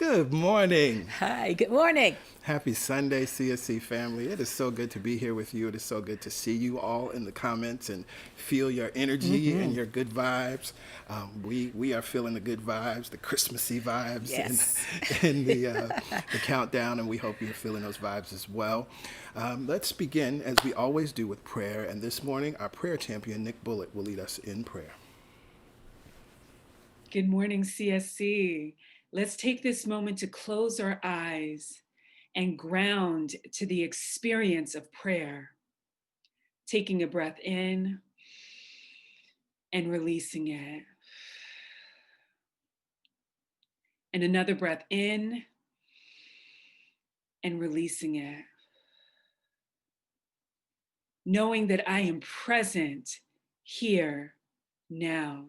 Good morning. Hi, good morning. Happy Sunday, CSC family. It is so good to be here with you. It is so good to see you all in the comments and feel your energy and your good vibes. We are feeling the good vibes, the Christmassy vibes, Yes. in the countdown, and we hope you're feeling those vibes as well. Let's begin, as we always do, with prayer. And this morning, our prayer champion, Nick Bullitt, will lead us in prayer. Good morning, CSC. Let's take this moment to close our eyes and ground to the experience of prayer. Taking a breath in and releasing it. And another breath in and releasing it. Knowing that I am present here now.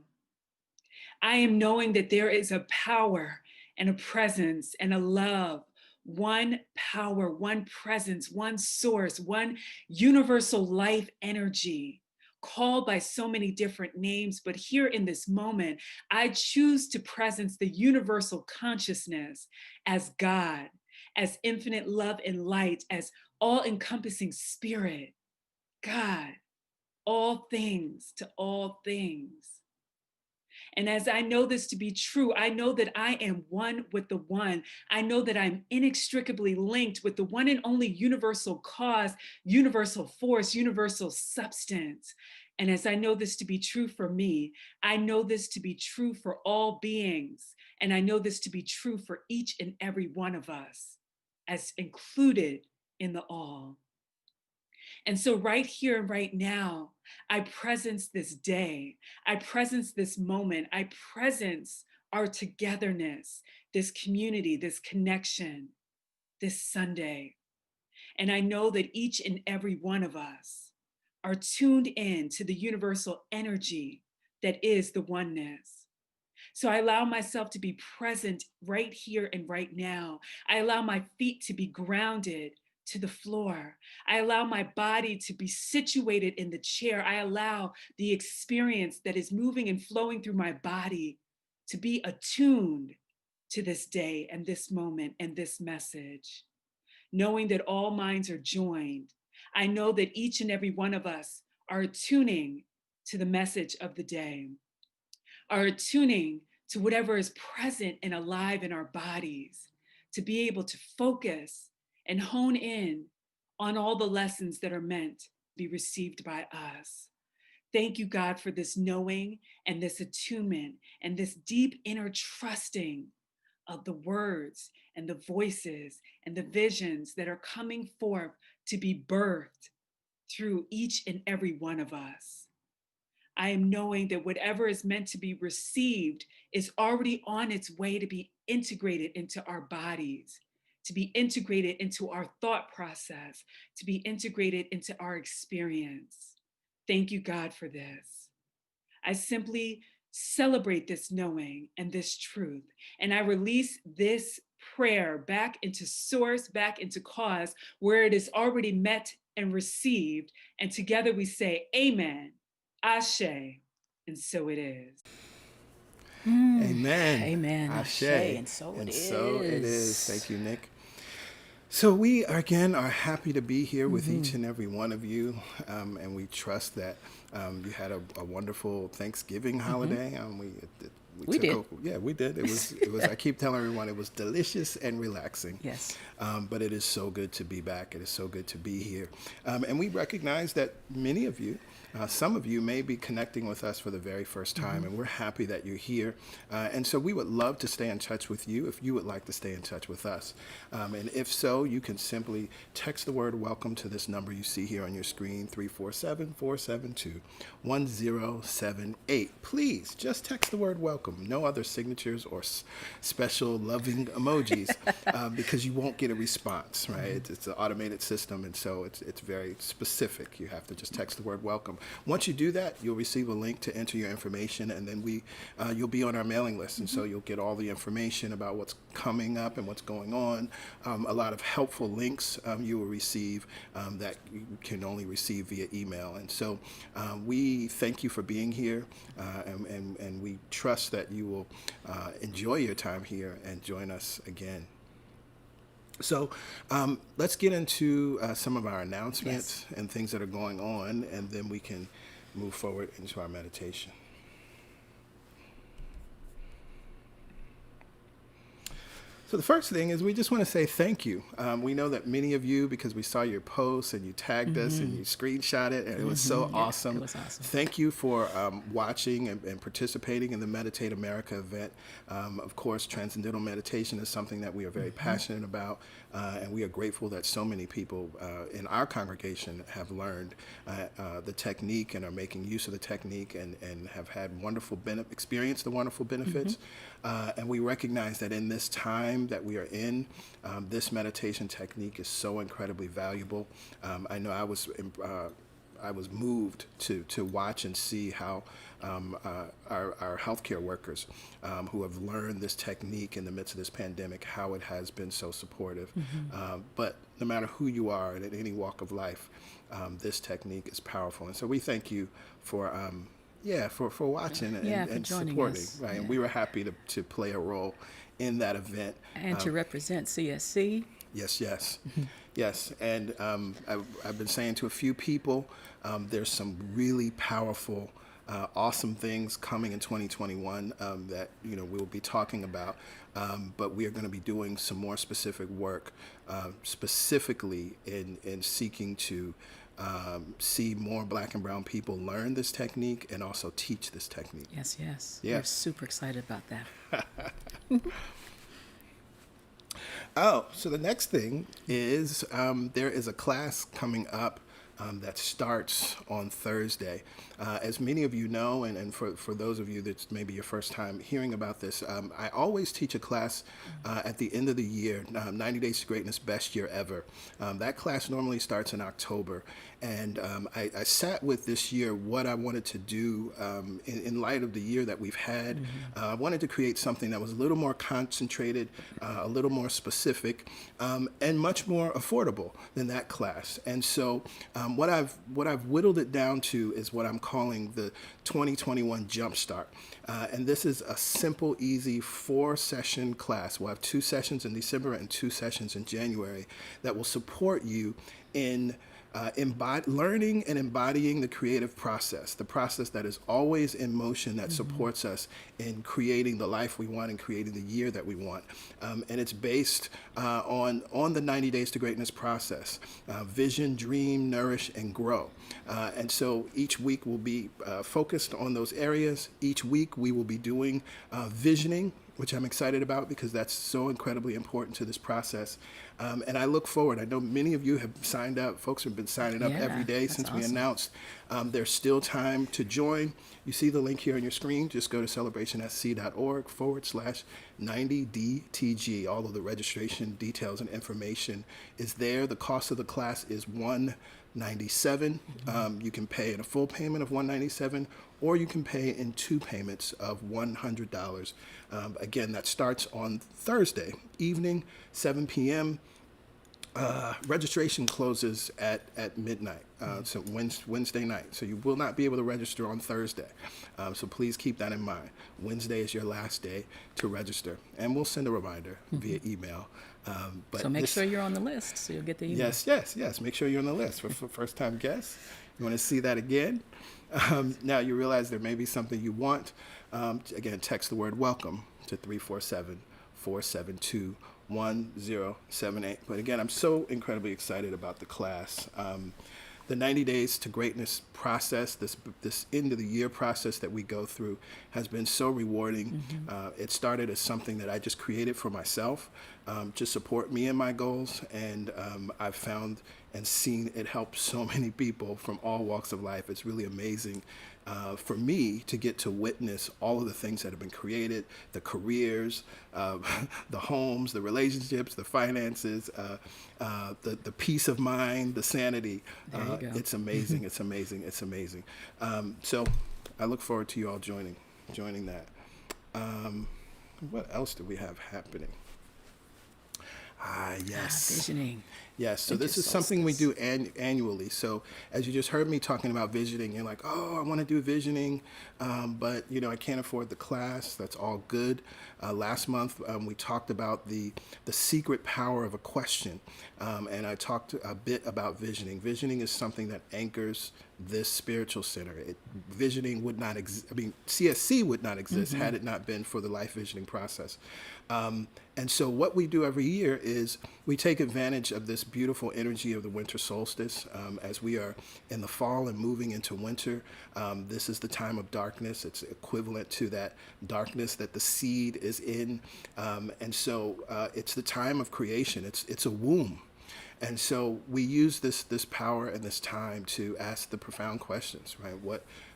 I am knowing that there is a power and a presence and a love, one power, one presence, one source, one universal life energy, called by so many different names. But here in this moment, I choose to presence the universal consciousness as God, as infinite love and light, as all encompassing spirit, God, all things to all things. And as I know this to be true, I know that I am one with the one. I know that I'm inextricably linked with the one and only universal cause, universal force, universal substance. And as I know this to be true for me, I know this to be true for all beings. And I know this to be true for each and every one of us, as included in the all. And so, right here and right now, I presence this day. I presence this moment. I presence our togetherness, this community, this connection, this Sunday. And I know that each and every one of us are tuned in to the universal energy that is the oneness. So I allow myself to be present right here and right now. I allow my feet to be grounded to the floor. I allow my body to be situated in the chair. I allow the experience that is moving and flowing through my body to be attuned to this day and this moment and this message. Knowing that all minds are joined, I know that each and every one of us are attuning to the message of the day, are attuning to whatever is present and alive in our bodies, to be able to focus and hone in on all the lessons that are meant to be received by us. Thank you, God, for this knowing and this attunement and this deep inner trusting of the words and the voices and the visions that are coming forth to be birthed through each and every one of us. I am knowing that whatever is meant to be received is already on its way to be integrated into our bodies, to be integrated into our thought process, to be integrated into our experience. Thank you, God, for this. I simply celebrate this knowing and this truth, and I release this prayer back into source, back into cause, where it is already met and received. And together we say, Amen. Ashe, and so it is. Amen. Amen. Ashe, Ashe. and so it And so it is. is. Thank you, Nick. So we again are happy to be here with each and every one of you, and we trust that you had a wonderful Thanksgiving holiday. We We took did. yeah, we did. It was. I keep telling everyone it was delicious and relaxing. Yes. But it is so good to be back. It is so good to be here, and we recognize that many of you. Some of you may be connecting with us for the very first time, and we're happy that you're here. And so we would love to stay in touch with you if you would like to stay in touch with us. And if so, you can simply text the word welcome to this number you see here on your screen, 347-472-1078. Please just text the word welcome. No other signatures or special loving emojis because you won't get a response, right? It's an automated system, and so it's very specific. You have to just text the word welcome. once you do that, you'll receive a link to enter your information, and then you'll be on our mailing list. And so you'll get all the information about what's coming up and what's going on. A lot of helpful links you will receive that you can only receive via email. And so we thank you for being here, and we trust that you will enjoy your time here and join us again. So let's get into some of our announcements and things that are going on, and then we can move forward into our meditation. So the first thing is we just want to say thank you. We know that many of you, because we saw your posts and you tagged us and you screenshot it, and it was so awesome. It was awesome. Thank you for watching and participating in the Meditate America event. Of course, Transcendental Meditation is something that we are very passionate about, and we are grateful that so many people in our congregation have learned the technique and are making use of the technique and have had experienced the wonderful benefits. And we recognize that in this time that we are in, this meditation technique is so incredibly valuable. I know I was moved to watch and see how our healthcare workers who have learned this technique in the midst of this pandemic, how it has been so supportive. But no matter who you are and in any walk of life, this technique is powerful. And so we thank you for watching and for supporting. us. Right, Yeah. and we were happy to play a role in that event. And to represent CSC. Yes. Yes, and I've been saying to a few people, there's some really powerful, awesome things coming in 2021 that we'll be talking about. But we are going to be doing some more specific work, specifically in seeking to see more Black and brown people learn this technique and also teach this technique. Yes. Yeah. We're super excited about that. Oh, so the next thing is there is a class coming up that starts on Thursday. As many of you know, and for those of you that's maybe your first time hearing about this, I always teach a class at the end of the year, 90 Days to Greatness, Best Year Ever. That class normally starts in October. And I sat with this year what I wanted to do in light of the year that we've had. I wanted to create something that was a little more concentrated, a little more specific, and much more affordable than that class. And so what I've whittled it down to is what I'm calling the 2021 Jumpstart. And this is a simple, easy 4-session class. We'll have 2 sessions in December and 2 sessions in January that will support you in learning and embodying the creative process, the process that is always in motion, that supports us in creating the life we want and creating the year that we want. And it's based on the 90 Days to Greatness process, vision, dream, nourish, and grow. And so each week will be focused on those areas. Each week we will be doing visioning, which I'm excited about because that's so incredibly important to this process. And I look forward. I know many of you have signed up. Folks have been signing up every day since we announced. There's still time to join. You see the link here on your screen. Just go to celebrationsc.org/90DTG. All of the registration details and information is there. The cost of the class is $197. You can pay in a full payment of $197, or you can pay in 2 payments of $100. Again, that starts on Thursday evening, 7 p.m. Registration closes at midnight, so Wednesday night. So you will not be able to register on Thursday. So please keep that in mind. Wednesday is your last day to register, and we'll send a reminder via email. So make sure you're on the list so you'll get the email. Yes. Make sure you're on the list for first-time guests. You want to see that again? Now you realize there may be something you want. Again, text the word welcome to 347-472-1078. But again, I'm so incredibly excited about the class. The 90 Days to Greatness process, this end of the year process that we go through, has been so rewarding. It started as something that I just created for myself to support me and my goals, and I've found and seen it help so many people from all walks of life. It's really amazing for me to get to witness all of the things that have been created, the careers, the homes, the relationships, the finances, the peace of mind, the sanity. There you go. It's amazing. It's amazing. It's amazing. So I look forward to you all joining that. What else do we have happening? Yes. Visioning. Yes, so Winter this is something we solstice. do annually. So as you just heard me talking about visioning, you're like, oh, I want to do visioning, but I can't afford the class. That's all good. Last month we talked about the secret power of a question, and I talked a bit about visioning. Visioning is something that anchors this spiritual center. Visioning would not exist. I mean, CSC would not exist had it not been for the life visioning process. And so what we do every year is we take advantage of this beautiful energy of the winter solstice. As we are in the fall and moving into winter, this is the time of darkness. It's equivalent to that darkness that the seed is in. And so it's the time of creation. It's a womb. And so we use this power and this time to ask the profound questions, right?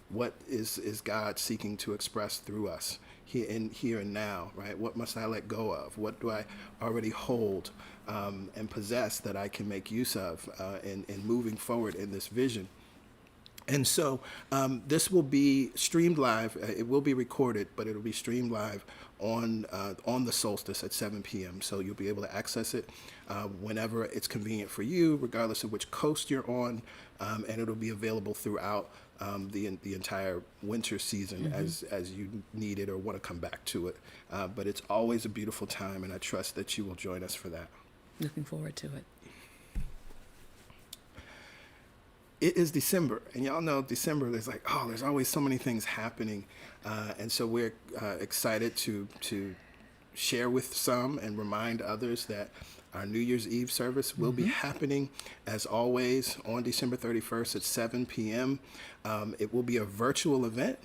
What is God seeking to express through us here and now, right? What must I let go of? What do I already hold and possess that I can make use of in moving forward in this vision? And so this will be streamed live. It will be recorded, but it'll be streamed live on the solstice at 7 p.m. So you'll be able to access it whenever it's convenient for you, regardless of which coast you're on, and it'll be available throughout the entire winter season as you need it or want to come back to it. But it's always a beautiful time, and I trust that you will join us for that. Looking forward to it. It is December, and y'all know December, there's always so many things happening. And so we're excited to share with some and remind others that our New Year's Eve service will be happening, as always, on December 31st at 7 p.m. It will be a virtual event.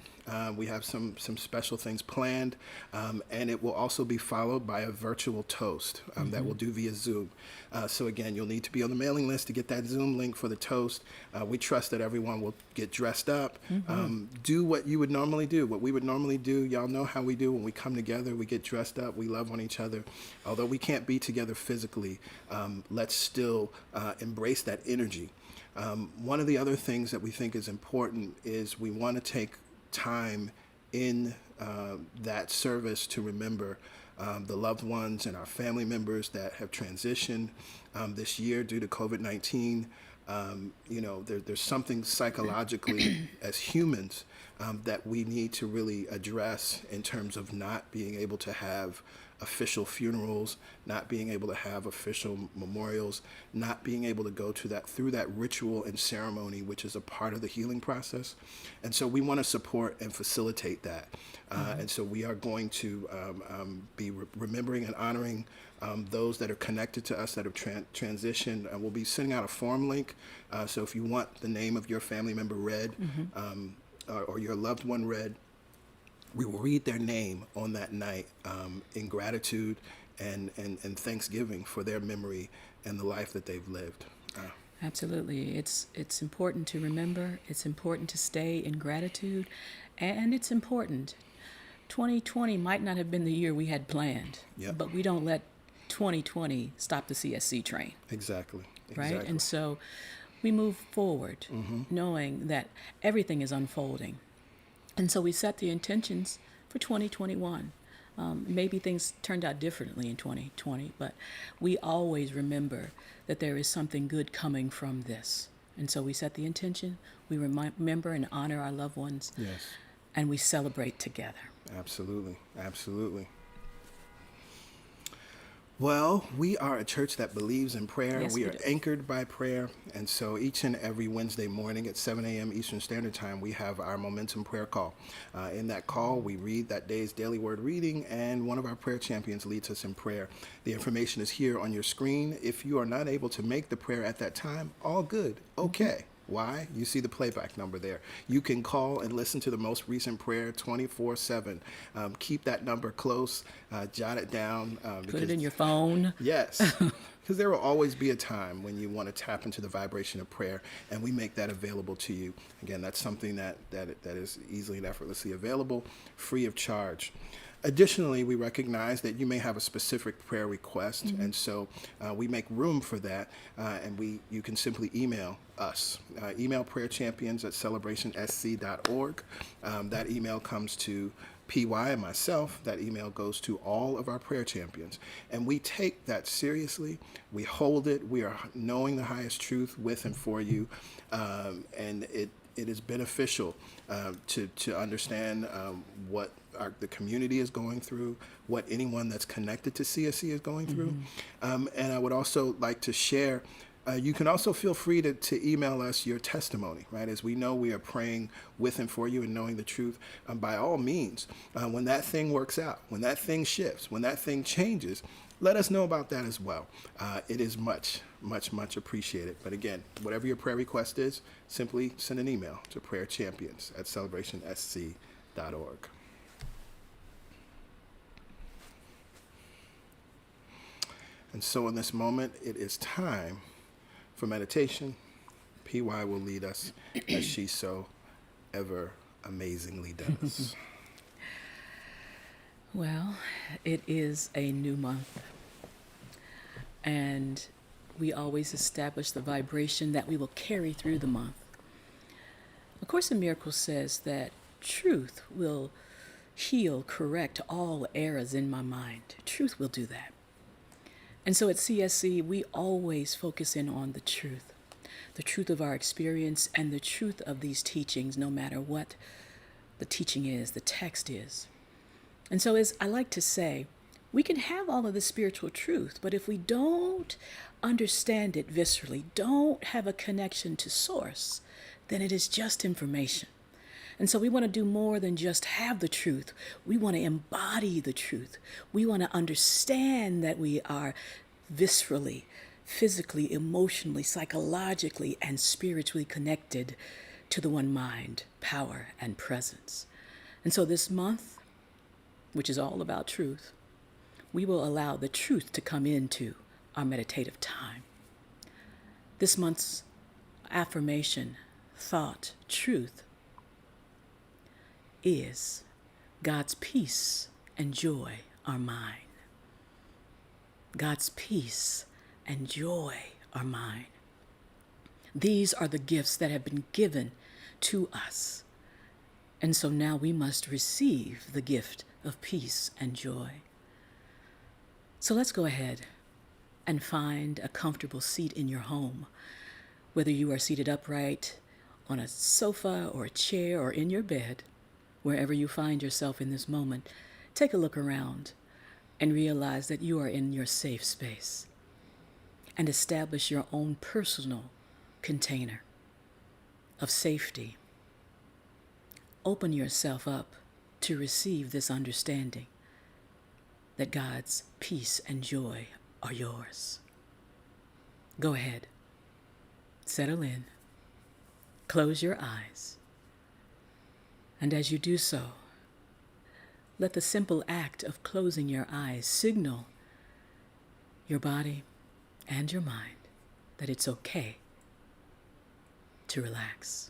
We have some special things planned, and it will also be followed by a virtual toast that we'll do via Zoom. So again, you'll need to be on the mailing list to get that Zoom link for the toast. We trust that everyone will get dressed up, do what you would normally do, what we would normally do. Y'all know how we do when we come together. We get dressed up. We love on each other. Although we can't be together physically, let's still embrace that energy. One of the other things that we think is important is we want to take time in that service to remember the loved ones and our family members that have transitioned this year due to COVID-19. There's something psychologically as humans that we need to really address in terms of not being able to have official funerals, not being able to have official memorials, not being able to go through that ritual and ceremony, which is a part of the healing process. And so we want to support and facilitate that. And so we are going to be remembering and honoring those that are connected to us that have transitioned. We'll be sending out a form link. So if you want the name of your family member read or your loved one read, we will read their name on that night in gratitude and thanksgiving for their memory and the life that they've lived. Absolutely. It's important to remember. It's important to stay in gratitude. And it's important. 2020 might not have been the year we had planned, but we don't let 2020 stop the CSC train. Exactly. Right? And so we move forward knowing that everything is unfolding. And so we set the intentions for 2021. Maybe things turned out differently in 2020, but we always remember that there is something good coming from this. And so we set the intention, we remember and honor our loved ones, and we celebrate together. Absolutely. Absolutely. Well, we are a church that believes in prayer. Yes, we we are do. anchored by prayer. And so each and every Wednesday morning at 7 a.m. Eastern Standard Time, we have our Momentum Prayer Call. In that call, we read that day's daily word reading, and one of our prayer champions leads us in prayer. The information is here on your screen. If you are not able to make the prayer at that time, all good. Okay. Why? You see the playback number there. You can call and listen to the most recent prayer 24/7. Keep that number close, jot it down. Put it in your phone. Yes, because there will always be a time when you want to tap into the vibration of prayer, and we make that available to you. Again, that's something that is easily and effortlessly available, free of charge. Additionally, we recognize that you may have a specific prayer request, and so we make room for that, and you can simply email us. Email prayerchampions@celebrationsc.org. That email comes to PY and myself. That email goes to all of our prayer champions, and we take that seriously. We hold it. We are knowing the highest truth with and for you, and it is beneficial to understand what the community is going through, what anyone that's connected to CSC is going through. And I would also like to share, you can also feel free to email us your testimony, right? As we know, we are praying with and for you and knowing the truth. By all means, when that thing works out, when that thing shifts, when that thing changes, let us know about that as well. It is much, much, much appreciated. But again, whatever your prayer request is, simply send an email to prayerchampions@celebrationsc.org. And so in this moment, it is time for meditation. PY will lead us as she so ever amazingly does. Well, it is a new month, and we always establish the vibration that we will carry through the month. A Course in Miracles says that truth will heal, correct all errors in my mind. Truth will do that. And so at CSC, we always focus in on the truth of our experience and the truth of these teachings, no matter what the teaching is, the text is. And so, as I like to say, we can have all of the spiritual truth, but if we don't understand it viscerally, don't have a connection to source, then it is just information. And so we want to do more than just have the truth. We want to embody the truth. We want to understand that we are viscerally, physically, emotionally, psychologically, and spiritually connected to the one mind, power, and presence. And so this month, which is all about truth, we will allow the truth to come into our meditative time. This month's affirmation, thought, truth is God's peace and joy are mine. God's peace and joy are mine. These are the gifts that have been given to us. And so now we must receive the gift of peace and joy. So let's go ahead and find a comfortable seat in your home, whether you are seated upright on a sofa or a chair or in your bed. Wherever you find yourself in this moment, take a look around and realize that you are in your safe space, and establish your own personal container of safety. Open yourself up to receive this understanding that God's peace and joy are yours. Go ahead, settle in, close your eyes. And as you do so, let the simple act of closing your eyes signal your body and your mind that it's okay to relax.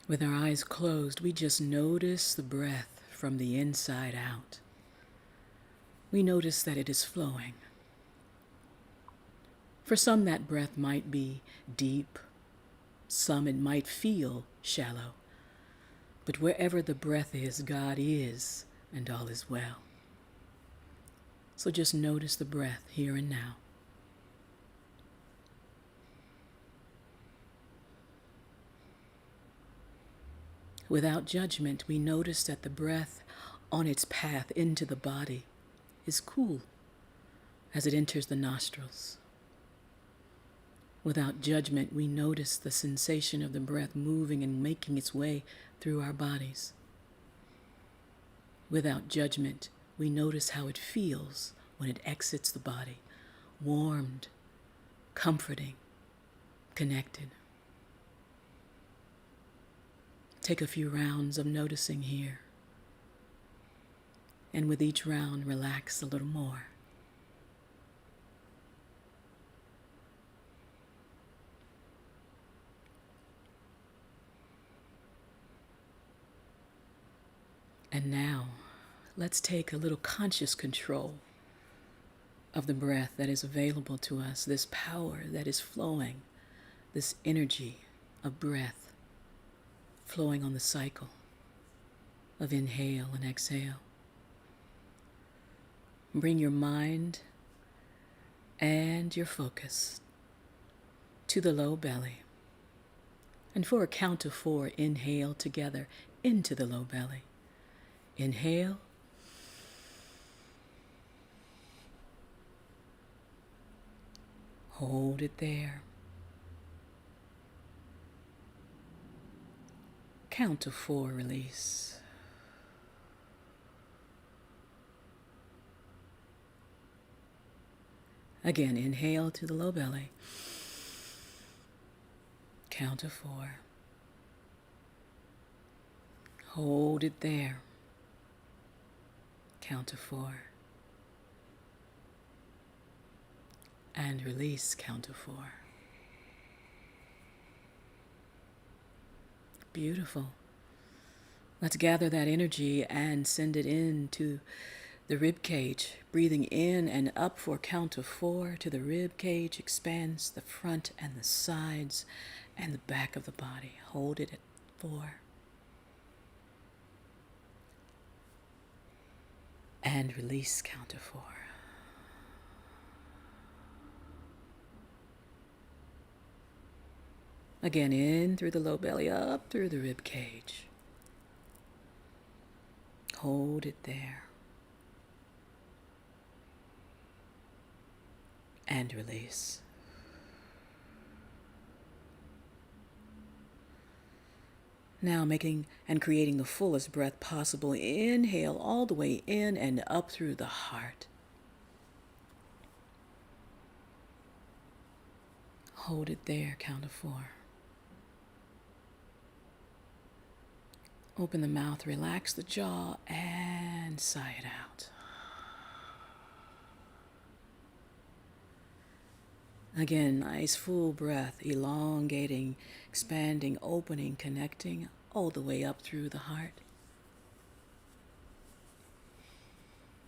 With our eyes closed, we just notice the breath from the inside out. We notice that it is flowing. For some, that breath might be deep. Some, it might feel shallow. But wherever the breath is, God is, and all is well. So just notice the breath here and now. Without judgment, we notice that the breath on its path into the body is cool as it enters the nostrils. Without judgment, we notice the sensation of the breath moving and making its way through our bodies. Without judgment, we notice how it feels when it exits the body, warmed, comforting, connected. Take a few rounds of noticing here. And with each round, relax a little more. And now, let's take a little conscious control of the breath that is available to us, this power that is flowing, this energy of breath flowing on the cycle of inhale and exhale. Bring your mind and your focus to the low belly. And for a count of 4, inhale together into the low belly. Inhale. Hold it there. Count to 4, release. Again, inhale to the low belly. Count to 4. Hold it there. Count to 4. And release, count to 4. Beautiful. Let's gather that energy and send it into the rib cage. Breathing in and up for a count of 4 to the rib cage, expands the front and the sides and the back of the body. Hold it at 4. And release, count to 4. Again, in through the low belly, up through the rib cage. Hold it there. And release. Now making and creating the fullest breath possible. Inhale all the way in and up through the heart. Hold it there, count of 4. Open the mouth, relax the jaw, and sigh it out. Again, nice full breath, elongating, expanding, opening, connecting all the way up through the heart.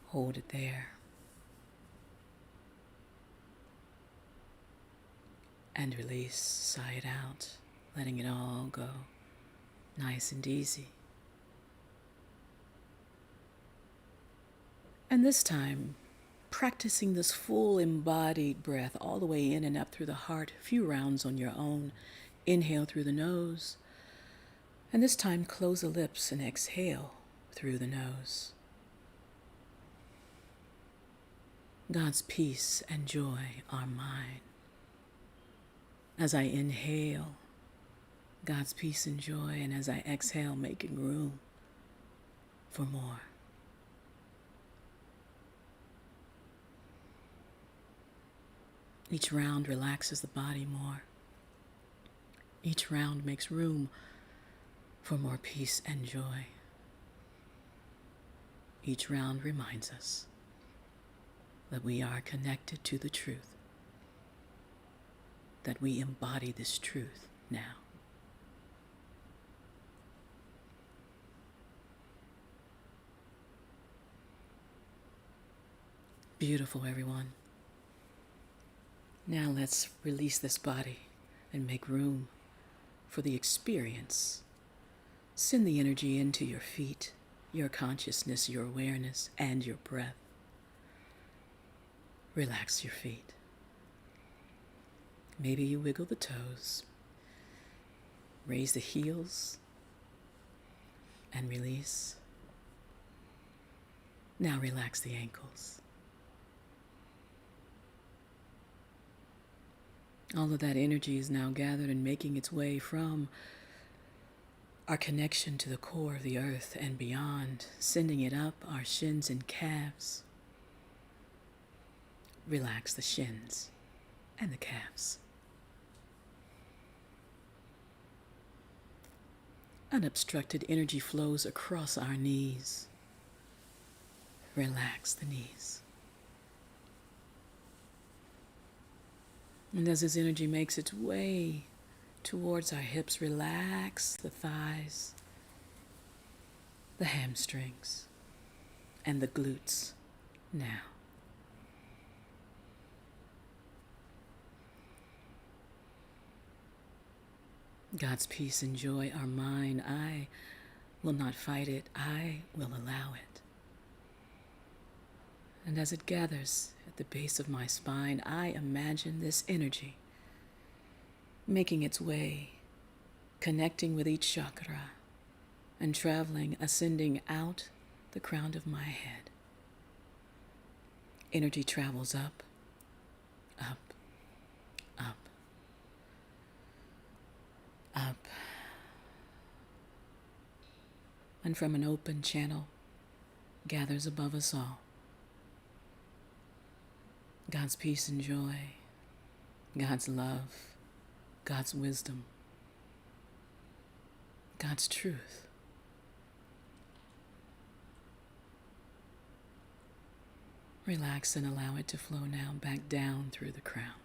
Hold it there. And release, sigh it out, letting it all go, nice and easy. And this time, practicing this full embodied breath all the way in and up through the heart, a few rounds on your own. Inhale through the nose, and this time close the lips and exhale through the nose. God's peace and joy are mine. As I inhale, God's peace and joy, and as I exhale, making room for more. Each round relaxes the body more. Each round makes room for more peace and joy. Each round reminds us that we are connected to the truth, that we embody this truth now. Beautiful, everyone. Now let's release this body and make room for the experience. Send the energy into your feet, your consciousness, your awareness, and your breath. Relax your feet. Maybe you wiggle the toes. Raise the heels and release. Now relax the ankles. All of that energy is now gathered and making its way from our connection to the core of the earth and beyond, sending it up our shins and calves. Relax the shins. and the calves. Unobstructed energy flows across our knees. Relax the knees. And as this energy makes its way towards our hips, relax the thighs, the hamstrings, and the glutes now. God's peace and joy are mine. I will not fight it. I will allow it. And as it gathers at the base of my spine, I imagine this energy making its way, connecting with each chakra, and traveling, ascending out the crown of my head. Energy travels up, up, up, up, and from an open channel gathers above us all. God's peace and joy, God's love, God's wisdom, God's truth. Relax and allow it to flow now back down through the crown.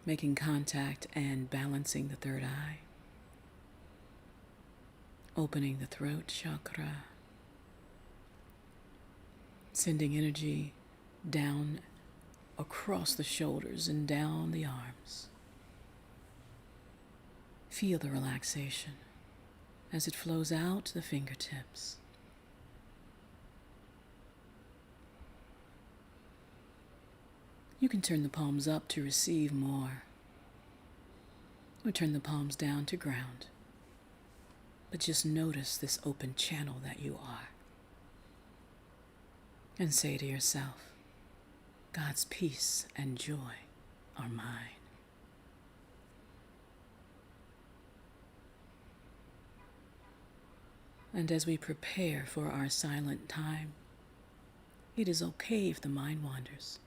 Making contact and balancing the third eye. Opening the throat chakra. Sending energy down across the shoulders and down the arms. Feel the relaxation as it flows out the fingertips. You can turn the palms up to receive more, or turn the palms down to ground. But just notice this open channel that you are. And say to yourself, God's peace and joy are mine. And as we prepare for our silent time, it is okay if the mind wanders.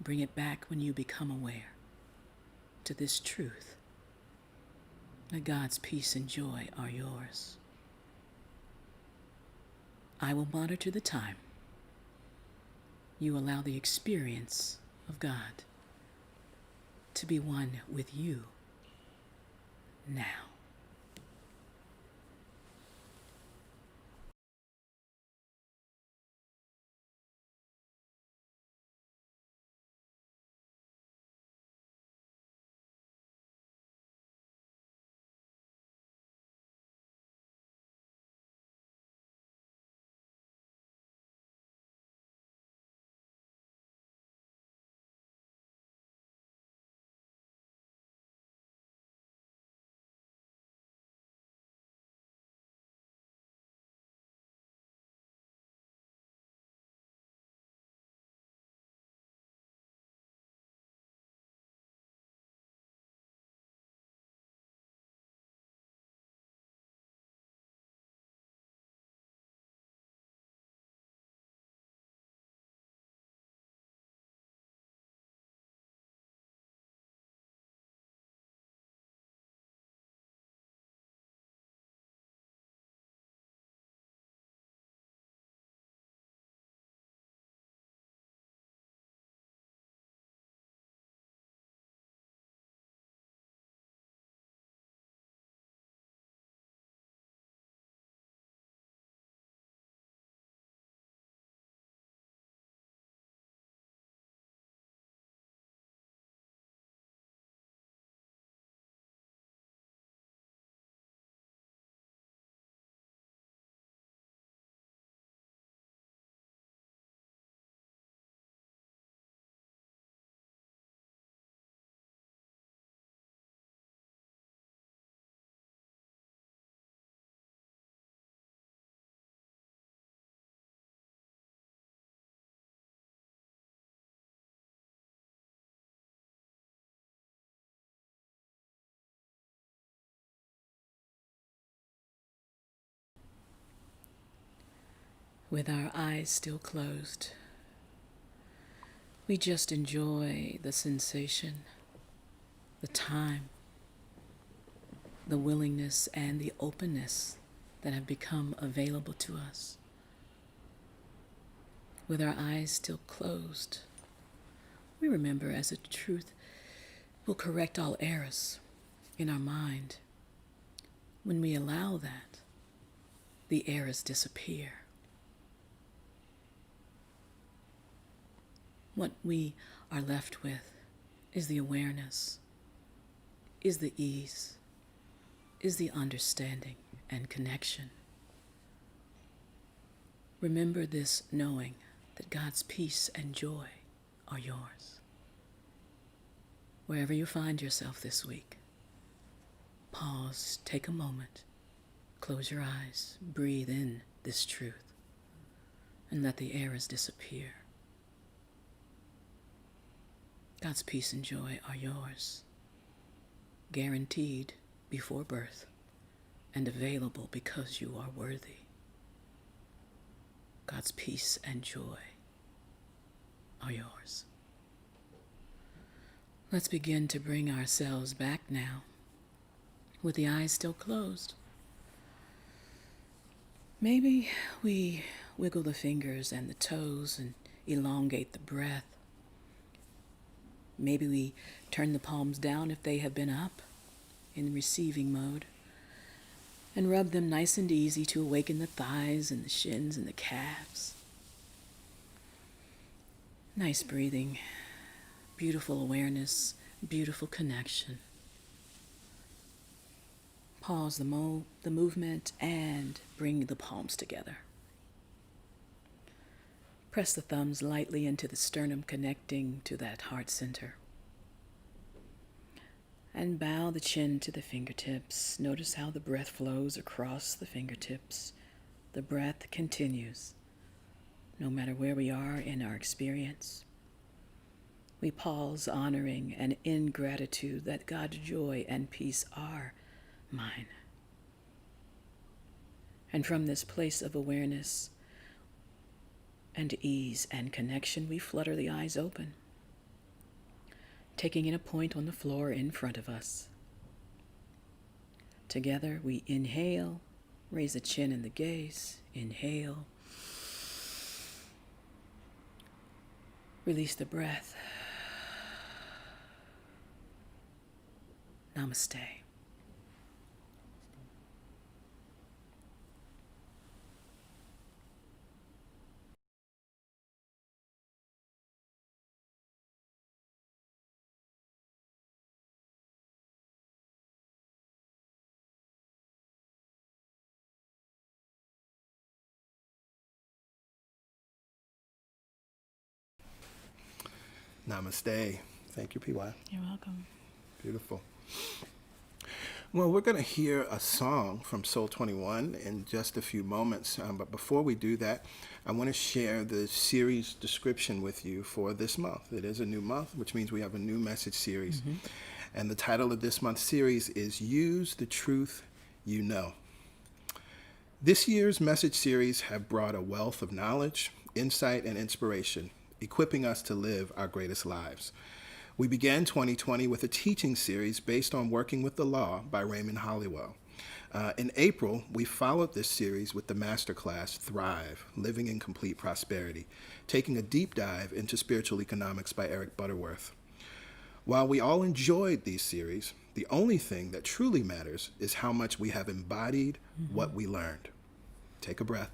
Bring it back when you become aware to this truth that God's peace and joy are yours. I will monitor the time. You allow the experience of God to be one with you now. With our eyes still closed, We just enjoy the sensation, the time, the willingness, and the openness that have become available to us. With our eyes still closed, we remember as a truth will correct all errors in our mind. When we allow that, the errors disappear. What we are left with is the awareness, is the ease, is the understanding and connection. Remember this knowing that God's peace and joy are yours. Wherever you find yourself this week, pause, take a moment, close your eyes, breathe in this truth, and let the errors disappear. God's peace and joy are yours, guaranteed before birth and available because you are worthy. God's peace and joy are yours. Let's begin to bring ourselves back now with the eyes still closed. Maybe we wiggle the fingers and the toes and elongate the breath. Maybe we turn the palms down if they have been up in receiving mode and rub them nice and easy to awaken the thighs and the shins and the calves. Nice breathing, beautiful awareness, beautiful connection. Pause the movement and bring the palms together. Press the thumbs lightly into the sternum, connecting to that heart center. And bow the chin to the fingertips. Notice how the breath flows across the fingertips. The breath continues, no matter where we are in our experience. We pause, honoring and in gratitude that God's joy and peace are mine. And from this place of awareness and ease and connection, we flutter the eyes open, taking in a point on the floor in front of us. Together we inhale, raise the chin and the gaze, inhale, release the breath. Namaste. Namaste. Thank you, PY. You're welcome. Beautiful. Well, we're going to hear a song from Soul 21 in just a few moments. But before we do that, I want to share the series description with you for this month. It is a new month, which means we have a new message series. Mm-hmm. And the title of this month's series is Use the Truth You Know. This year's message series have brought a wealth of knowledge, insight, and inspiration, equipping us to live our greatest lives. We began 2020 with a teaching series based on Working with the Law by Raymond Hollywell. In April, we followed this series with the masterclass Thrive, Living in Complete Prosperity, taking a deep dive into spiritual economics by Eric Butterworth. While we all enjoyed these series, the only thing that truly matters is how much we have embodied what we learned. Take a breath.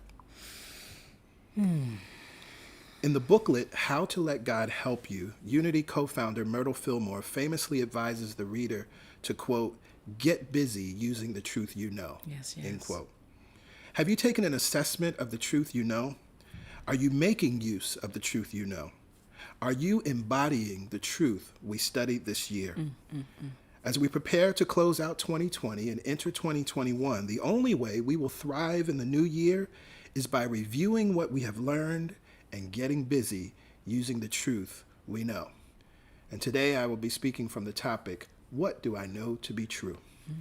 In the booklet, How to Let God Help You, Unity co-founder Myrtle Fillmore famously advises the reader to, quote, get busy using the truth you know, end quote. Have you taken an assessment of the truth you know? Are you making use of the truth you know? Are you embodying the truth we studied this year? As we prepare to close out 2020 and enter 2021, the only way we will thrive in the new year is by reviewing what we have learned and getting busy using the truth we know. And today I will be speaking from the topic, what do I know to be true?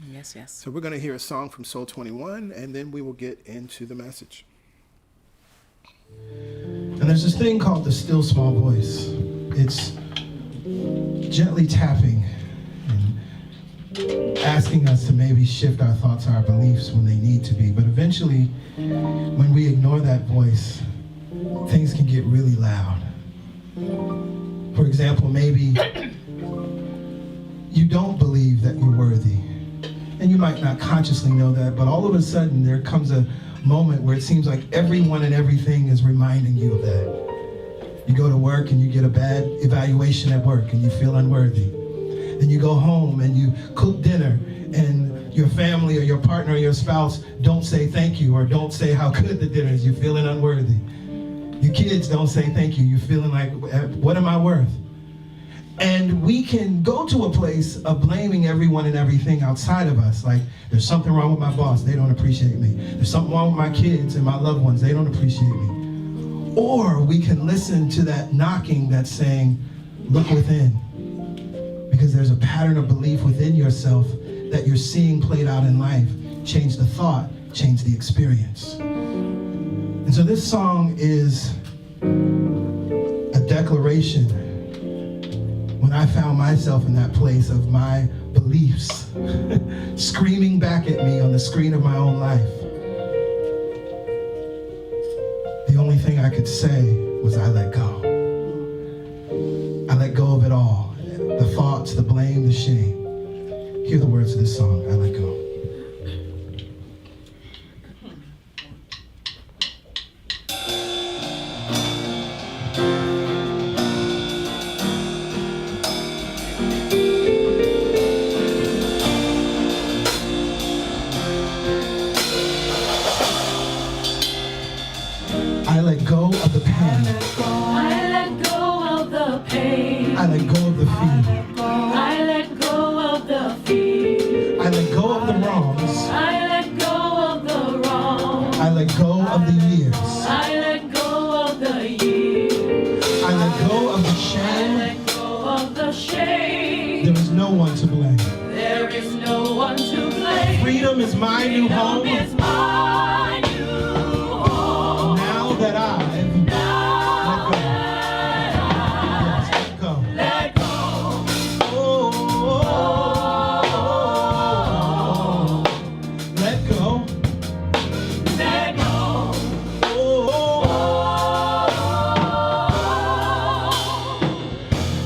Yes. So we're going to hear a song from Soul 21, and then we will get into the message. And there's this thing called the still small voice. it's gently tapping and asking us to maybe shift our thoughts, our beliefs when they need to be. But eventually, when we ignore that voice, things can get really loud. For example, maybe you don't believe that you're worthy. And you might not consciously know that, but all of a sudden there comes a moment where it seems like everyone and everything is reminding you of that. You go to work and you get a bad evaluation at work and you feel unworthy. Then you go home and you cook dinner and your family or your partner or your spouse don't say thank you or don't say how good the dinner is. You're feeling unworthy. Your kids don't say thank you. You're feeling like, what am I worth? And we can go to a place of blaming everyone and everything outside of us. Like, there's something wrong with my boss. They don't appreciate me. There's something wrong with my kids and my loved ones. They don't appreciate me. Or we can listen to that knocking that's saying, look within. Because there's a pattern of belief within yourself that you're seeing played out in life. Change the thought, change the experience. And so this song is a declaration when I found myself in that place of my beliefs screaming back at me on the screen of my own life. The only thing I could say was I let go. I let go of it all. The thoughts, the blame, the shame. Hear the words of this song, I let go. I let go of the pain. I let go of the pain. I let go of the fear. I let go of the fear. I let go of the wrongs. I let go of the wrong. I let go of the years. I let go of the years. I let go of the I shame. let go of the shame. There is no one to blame. There is no one to blame. Freedom is my new home. Freedom is my new home. Now that I've Now let go. let go. Let go. Let go.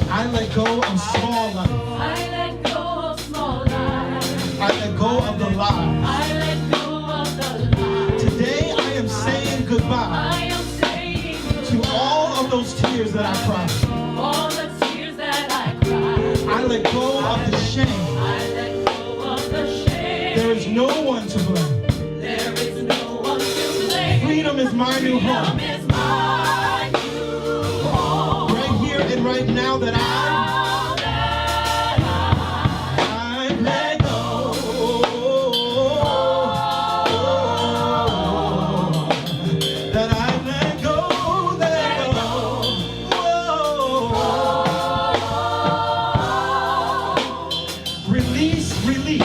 I let go of small life. I let go of small lies. I let go of the lies. I let go of the lies. Today I am saying goodbye I am saying to all of those tears that I cried. all the tears that I cried. I let go of the shame. I let go of the shame. There is no one to blame. There is no one to blame. Freedom is my new Freedom home. is my new home. Right here and right now that Now that I let go. That I let go. Let go. Release, relief,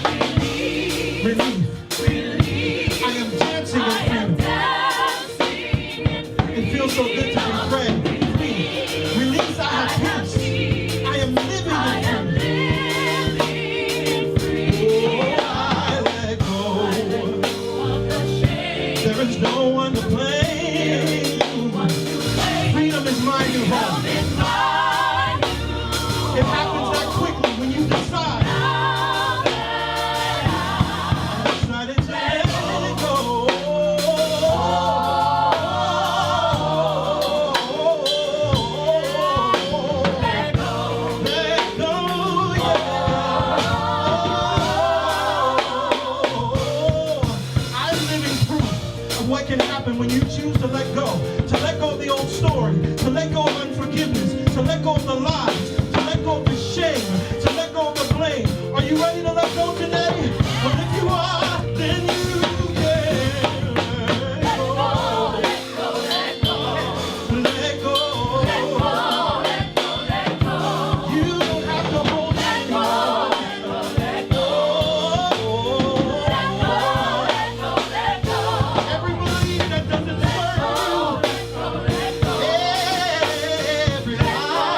Release, relief. release. I am dancing I am in freedom. dancing in It feels so good to be free. Release, I have peace. I am living I am in freedom. living free. Oh, I let go. Of the shame. There is no one to blame. Freedom is my new home. Freedom is my new It happens that quickly when you decide. now that Decided to let go. let go. Let go, yeah. I'm living proof of what can happen when you choose to let go. To let go of the old story, to let go of unforgiveness, to let go of the lies, to let go of the shame, to let go of the blame. Are you ready to let go today? Well, if you are, then you can let go. Let go, let go. Let go. Let go, let go. You don't have to hold Let it. go, let go. Let go, let go. Everybody that doesn't serve you. Let go, let go. Every lie.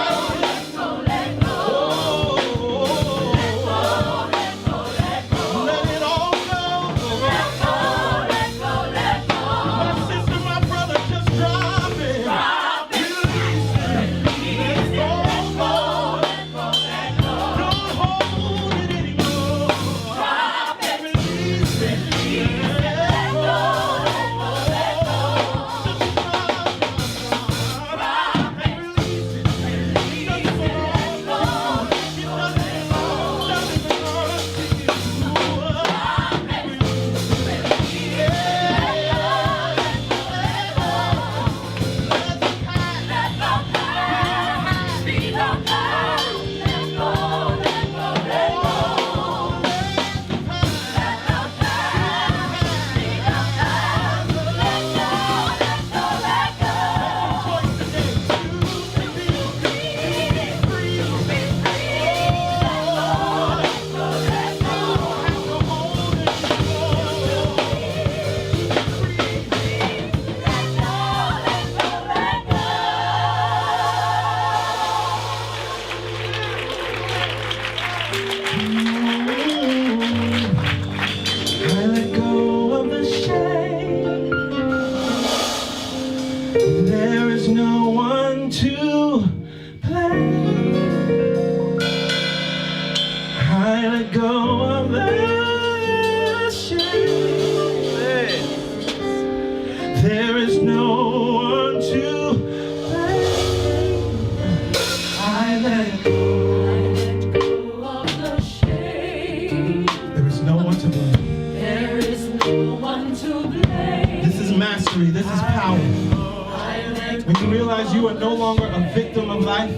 This is mastery. This is power. When you realize you are no longer a victim of life,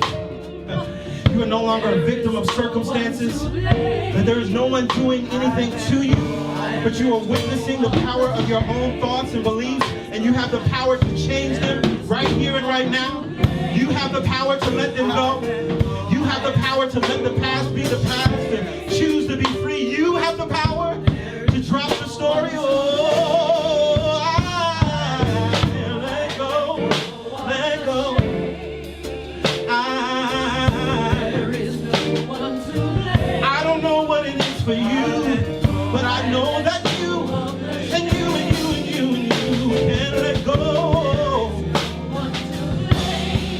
you are no longer a victim of circumstances, that there is no one doing anything to you, but you are witnessing the power of your own thoughts and beliefs, and you have the power to change them right here and right now. You have the power to let them go. You have the power to let the past be the past and choose to be free. You have the power to drop the story. Oh, I let go, let go. I don't know what it is for you, but I know that you and you and you and you and you can let go.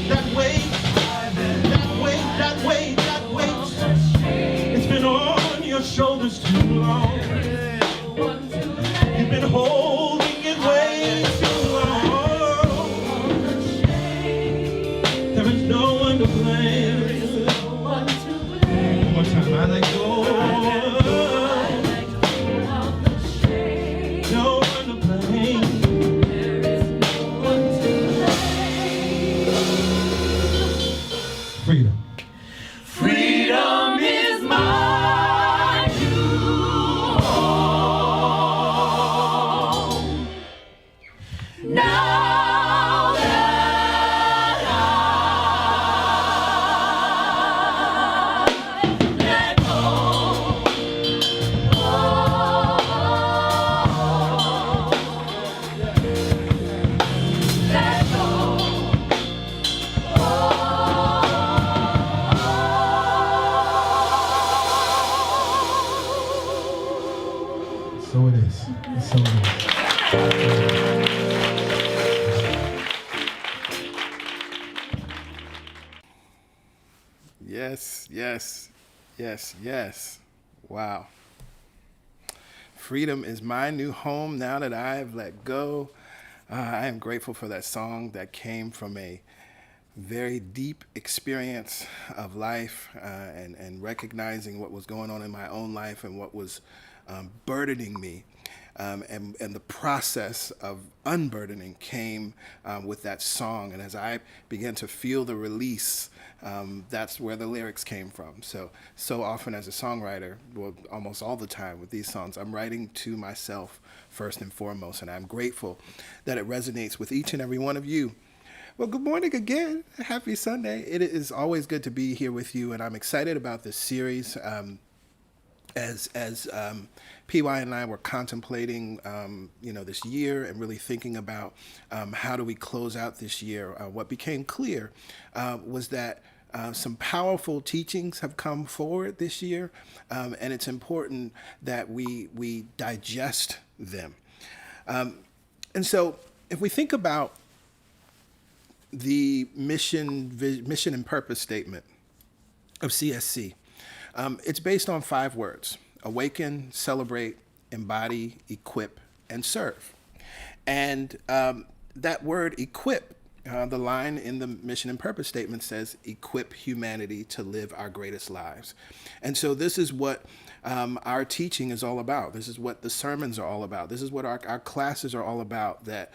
That weight, that weight, that weight, that weight. It's been on your shoulders too long. You've been holding it way too long. There is no one to blame. One more time, I let go. No one to blame. Freedom. Freedom is my new home. Now that I let go. Let go. So it is. So it is. Yes, yes, yes, yes. Wow. Freedom is my new home now that I've let go. I am grateful for that song that came from a very deep experience of life and recognizing what was going on in my own life and what was burdening me. And the process of unburdening came with that song. And as I began to feel the release, that's where the lyrics came from. So often as a songwriter, well, almost all the time with these songs, I'm writing to myself first and foremost. And I'm grateful that it resonates with each and every one of you. Well, good morning again. Happy Sunday. It is always good to be here with you. And I'm excited about this series. As PY and I were contemplating, this year and really thinking about how do we close out this year, what became clear was that some powerful teachings have come forward this year, and it's important that we digest them. And so if we think about the mission and purpose statement of CSC, it's based on 5 words: awaken, celebrate, embody, equip, and serve. And that word equip, the line in the mission and purpose statement says, equip humanity to live our greatest lives. And so this is what our teaching is all about. This is what the sermons are all about. This is what our classes are all about, that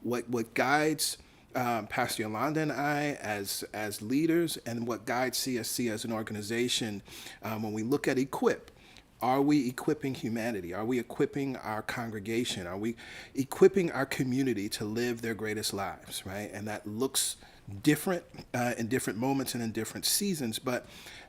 what guides Pastor Yolanda and I as leaders, and what guides CSC as an organization, when we look at equip. Are we equipping humanity? Are we equipping our congregation? Are we equipping our community to live their greatest lives, right? And that looks different in different moments and in different seasons, but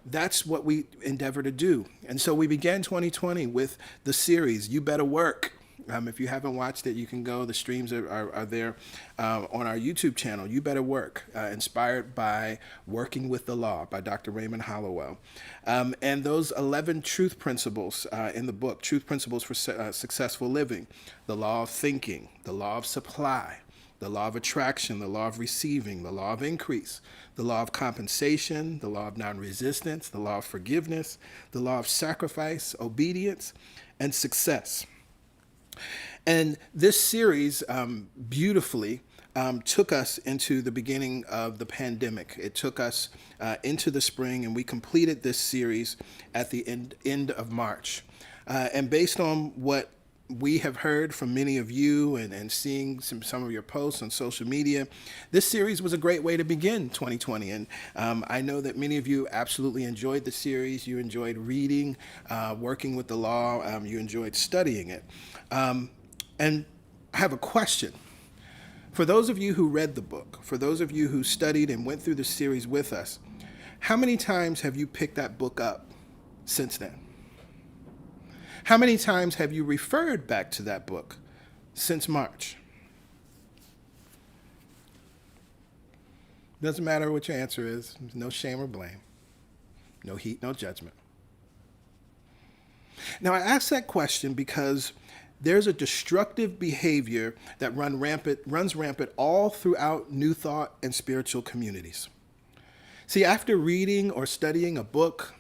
that's what we endeavor to do. And so we began 2020 with the series, You Better Work. If you haven't watched it, you can go. The streams are there on our YouTube channel, You Better Work, inspired by Working with the Law by Dr. Raymond Hollowell. And those 11 truth principles in the book, Truth Principles for Successful Living: the law of thinking, the law of supply, the law of attraction, the law of receiving, the law of increase, the law of compensation, the law of non-resistance, the law of forgiveness, the law of sacrifice, obedience, and success. And this series beautifully took us into the beginning of the pandemic. It took us into the spring, and we completed this series at the end of March. And based on what we have heard from many of you and seeing some of your posts on social media, this series was a great way to begin 2020. And I know that many of you absolutely enjoyed the series. You enjoyed reading, working with the law. You enjoyed studying it. And I have a question. For those of you who read the book, for those of you who studied and went through the series with us, how many times have you picked that book up since then? How many times have you referred back to that book since March? Doesn't matter what your answer is. There's no shame or blame. No heat, no judgment. Now, I ask that question because there's a destructive behavior that runs rampant all throughout New Thought and spiritual communities. See, after reading or studying a book,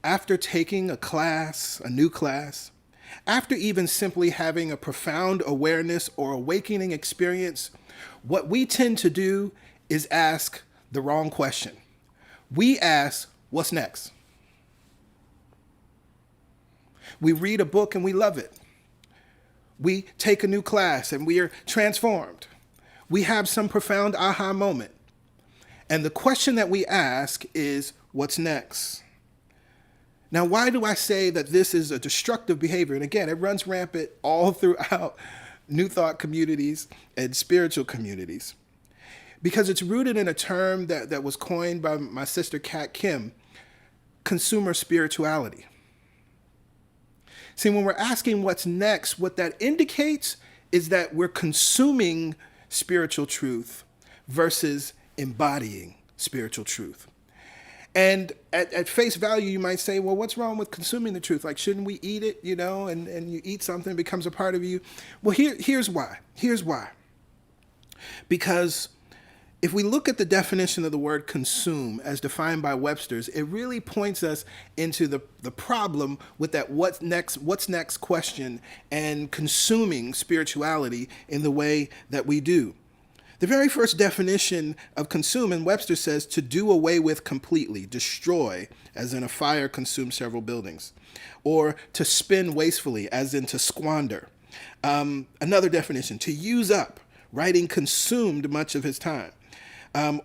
after taking a class, a new class, after even simply having a profound awareness or awakening experience, what we tend to do is ask the wrong question. We ask, what's next? We read a book and we love it. We take a new class and we are transformed. We have some profound aha moment. And the question that we ask is, what's next? Now, why do I say that this is a destructive behavior? And again, it runs rampant all throughout New Thought communities and spiritual communities. Because it's rooted in a term that was coined by my sister Kat Kim, consumer spirituality. See, when we're asking what's next, what that indicates is that we're consuming spiritual truth versus embodying spiritual truth. And at face value, you might say, well, what's wrong with consuming the truth? Like, shouldn't we eat it, and you eat something, it becomes a part of you? Well, here's why. Here's why. Because if we look at the definition of the word consume as defined by Webster's, it really points us into the problem with that what's next question and consuming spirituality in the way that we do. The very first definition of consume in Webster says to do away with completely, destroy, as in a fire consumes several buildings, or to spend wastefully, as in to squander. Another definition, to use up, writing consumed much of his time,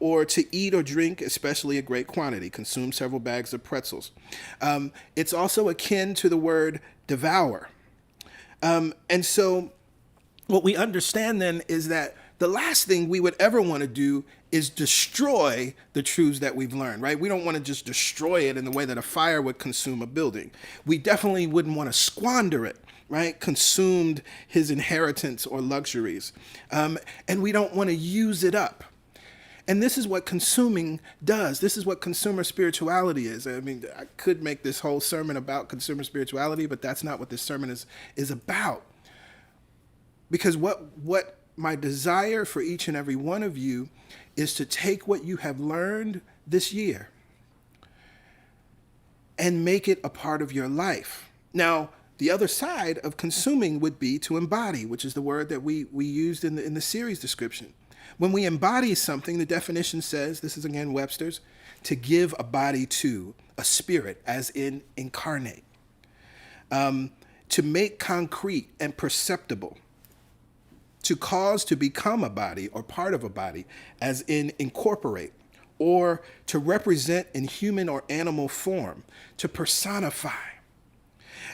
or to eat or drink, especially a great quantity, consume several bags of pretzels. It's also akin to the word devour. And so what we understand then is that the last thing we would ever want to do is destroy the truths that we've learned, right? We don't want to just destroy it in the way that a fire would consume a building. We definitely wouldn't want to squander it, right? Consumed his inheritance or luxuries. And we don't want to use it up. And this is what consuming does. This is what consumer spirituality is. I mean, I could make this whole sermon about consumer spirituality, but that's not what this sermon is about. Because what my desire for each and every one of you is to take what you have learned this year and make it a part of your life. Now, the other side of consuming would be to embody, which is the word that we used in the series description. When we embody something, the definition says, this is again Webster's, to give a body to, a spirit, as in incarnate, to make concrete and perceptible, to cause to become a body or part of a body, as in incorporate, or to represent in human or animal form, to personify.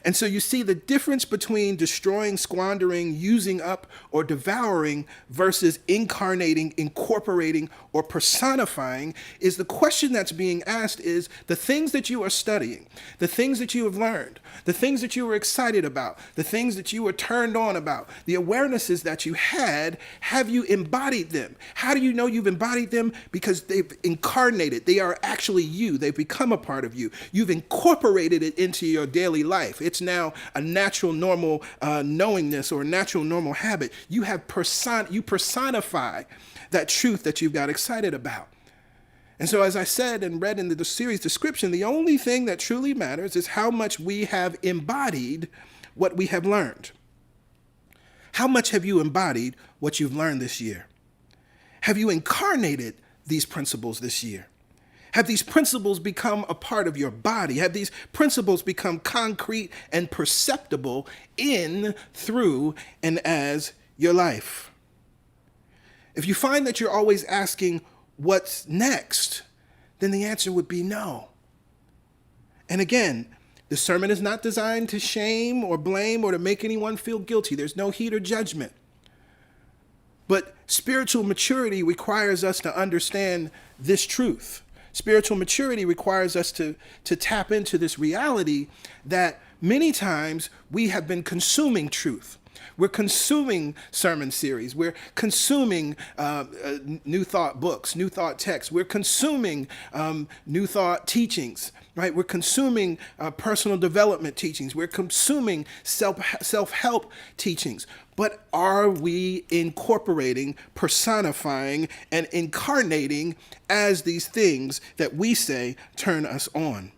And so you see the difference between destroying, squandering, using up, or devouring versus incarnating, incorporating, or personifying is the question that's being asked is the things that you are studying, the things that you have learned, the things that you were excited about, the things that you were turned on about, the awarenesses that you had, have you embodied them? How do you know you've embodied them? Because they've incarnated. They are actually you. They've become a part of you. You've incorporated it into your daily life. It's now a natural, normal knowingness or a natural, normal habit. You personify that truth that you've got excited about. And so, as I said and read in the series description, the only thing that truly matters is how much we have embodied what we have learned. How much have you embodied what you've learned this year? Have you incarnated these principles this year? Have these principles become a part of your body? Have these principles become concrete and perceptible in, through, and as your life? If you find that you're always asking, what's next? Then the answer would be no. And again, the sermon is not designed to shame or blame or to make anyone feel guilty. There's no heat or judgment. But spiritual maturity requires us to understand this truth. Spiritual maturity requires us to tap into this reality that many times we have been consuming truth. We're consuming sermon series. We're consuming New Thought books, New Thought texts. We're consuming New Thought teachings, right? We're consuming personal development teachings. We're consuming self-help teachings. But are we incorporating, personifying, and incarnating as these things that we say turn us on?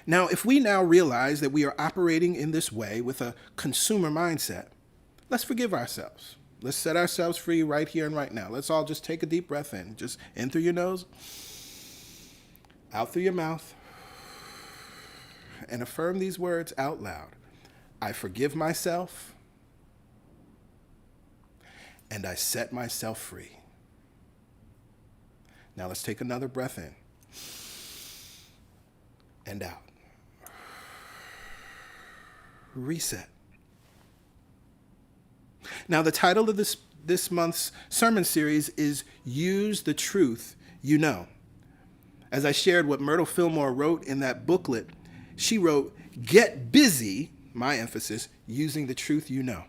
Now, if we now realize that we are operating in this way with a consumer mindset, let's forgive ourselves. Let's set ourselves free right here and right now. Let's all just take a deep breath in. Just in through your nose, out through your mouth, and affirm these words out loud. I forgive myself, and I set myself free. Now let's take another breath in and out. Reset. Now, the title of this month's sermon series is Use the Truth You Know. As I shared what Myrtle Fillmore wrote in that booklet, she wrote, get busy, my emphasis, using the truth you know.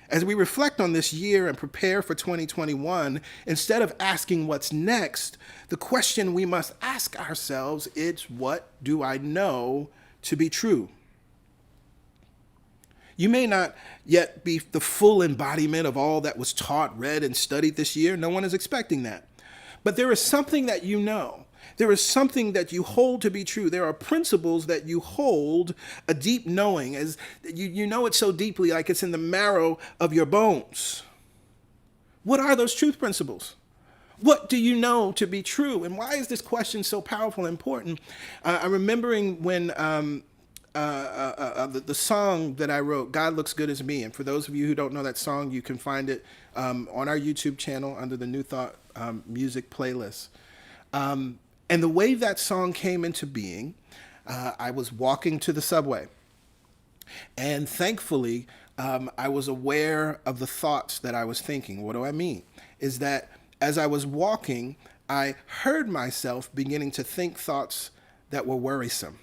As we reflect on this year and prepare for 2021, instead of asking what's next, the question we must ask ourselves is, what do I know to be true? You may not yet be the full embodiment of all that was taught, read, and studied this year. No one is expecting that. But there is something that you know. There is something that you hold to be true. There are principles that you hold a deep knowing, as you know it so deeply, like it's in the marrow of your bones. What are those truth principles? What do you know to be true? And why is this question so powerful and important? I'm remembering when the song that I wrote, God Looks Good As Me. And for those of you who don't know that song, you can find it on our YouTube channel under the New Thought music playlist. And the way that song came into being, I was walking to the subway. And thankfully, I was aware of the thoughts that I was thinking. What do I mean? Is that as I was walking, I heard myself beginning to think thoughts that were worrisome.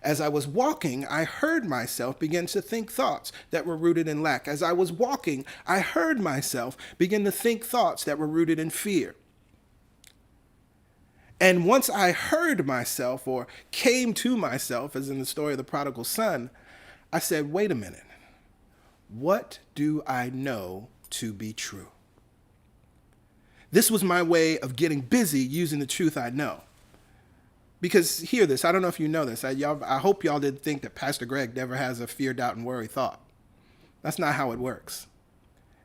As I was walking, I heard myself begin to think thoughts that were rooted in lack. As I was walking, I heard myself begin to think thoughts that were rooted in fear. And once I heard myself, or came to myself, as in the story of the prodigal son, I said, wait a minute. What do I know to be true? This was my way of getting busy using the truth I know. Because hear this, I don't know if you know this. I hope y'all didn't think that Pastor Greg never has a fear, doubt, and worry thought. That's not how it works.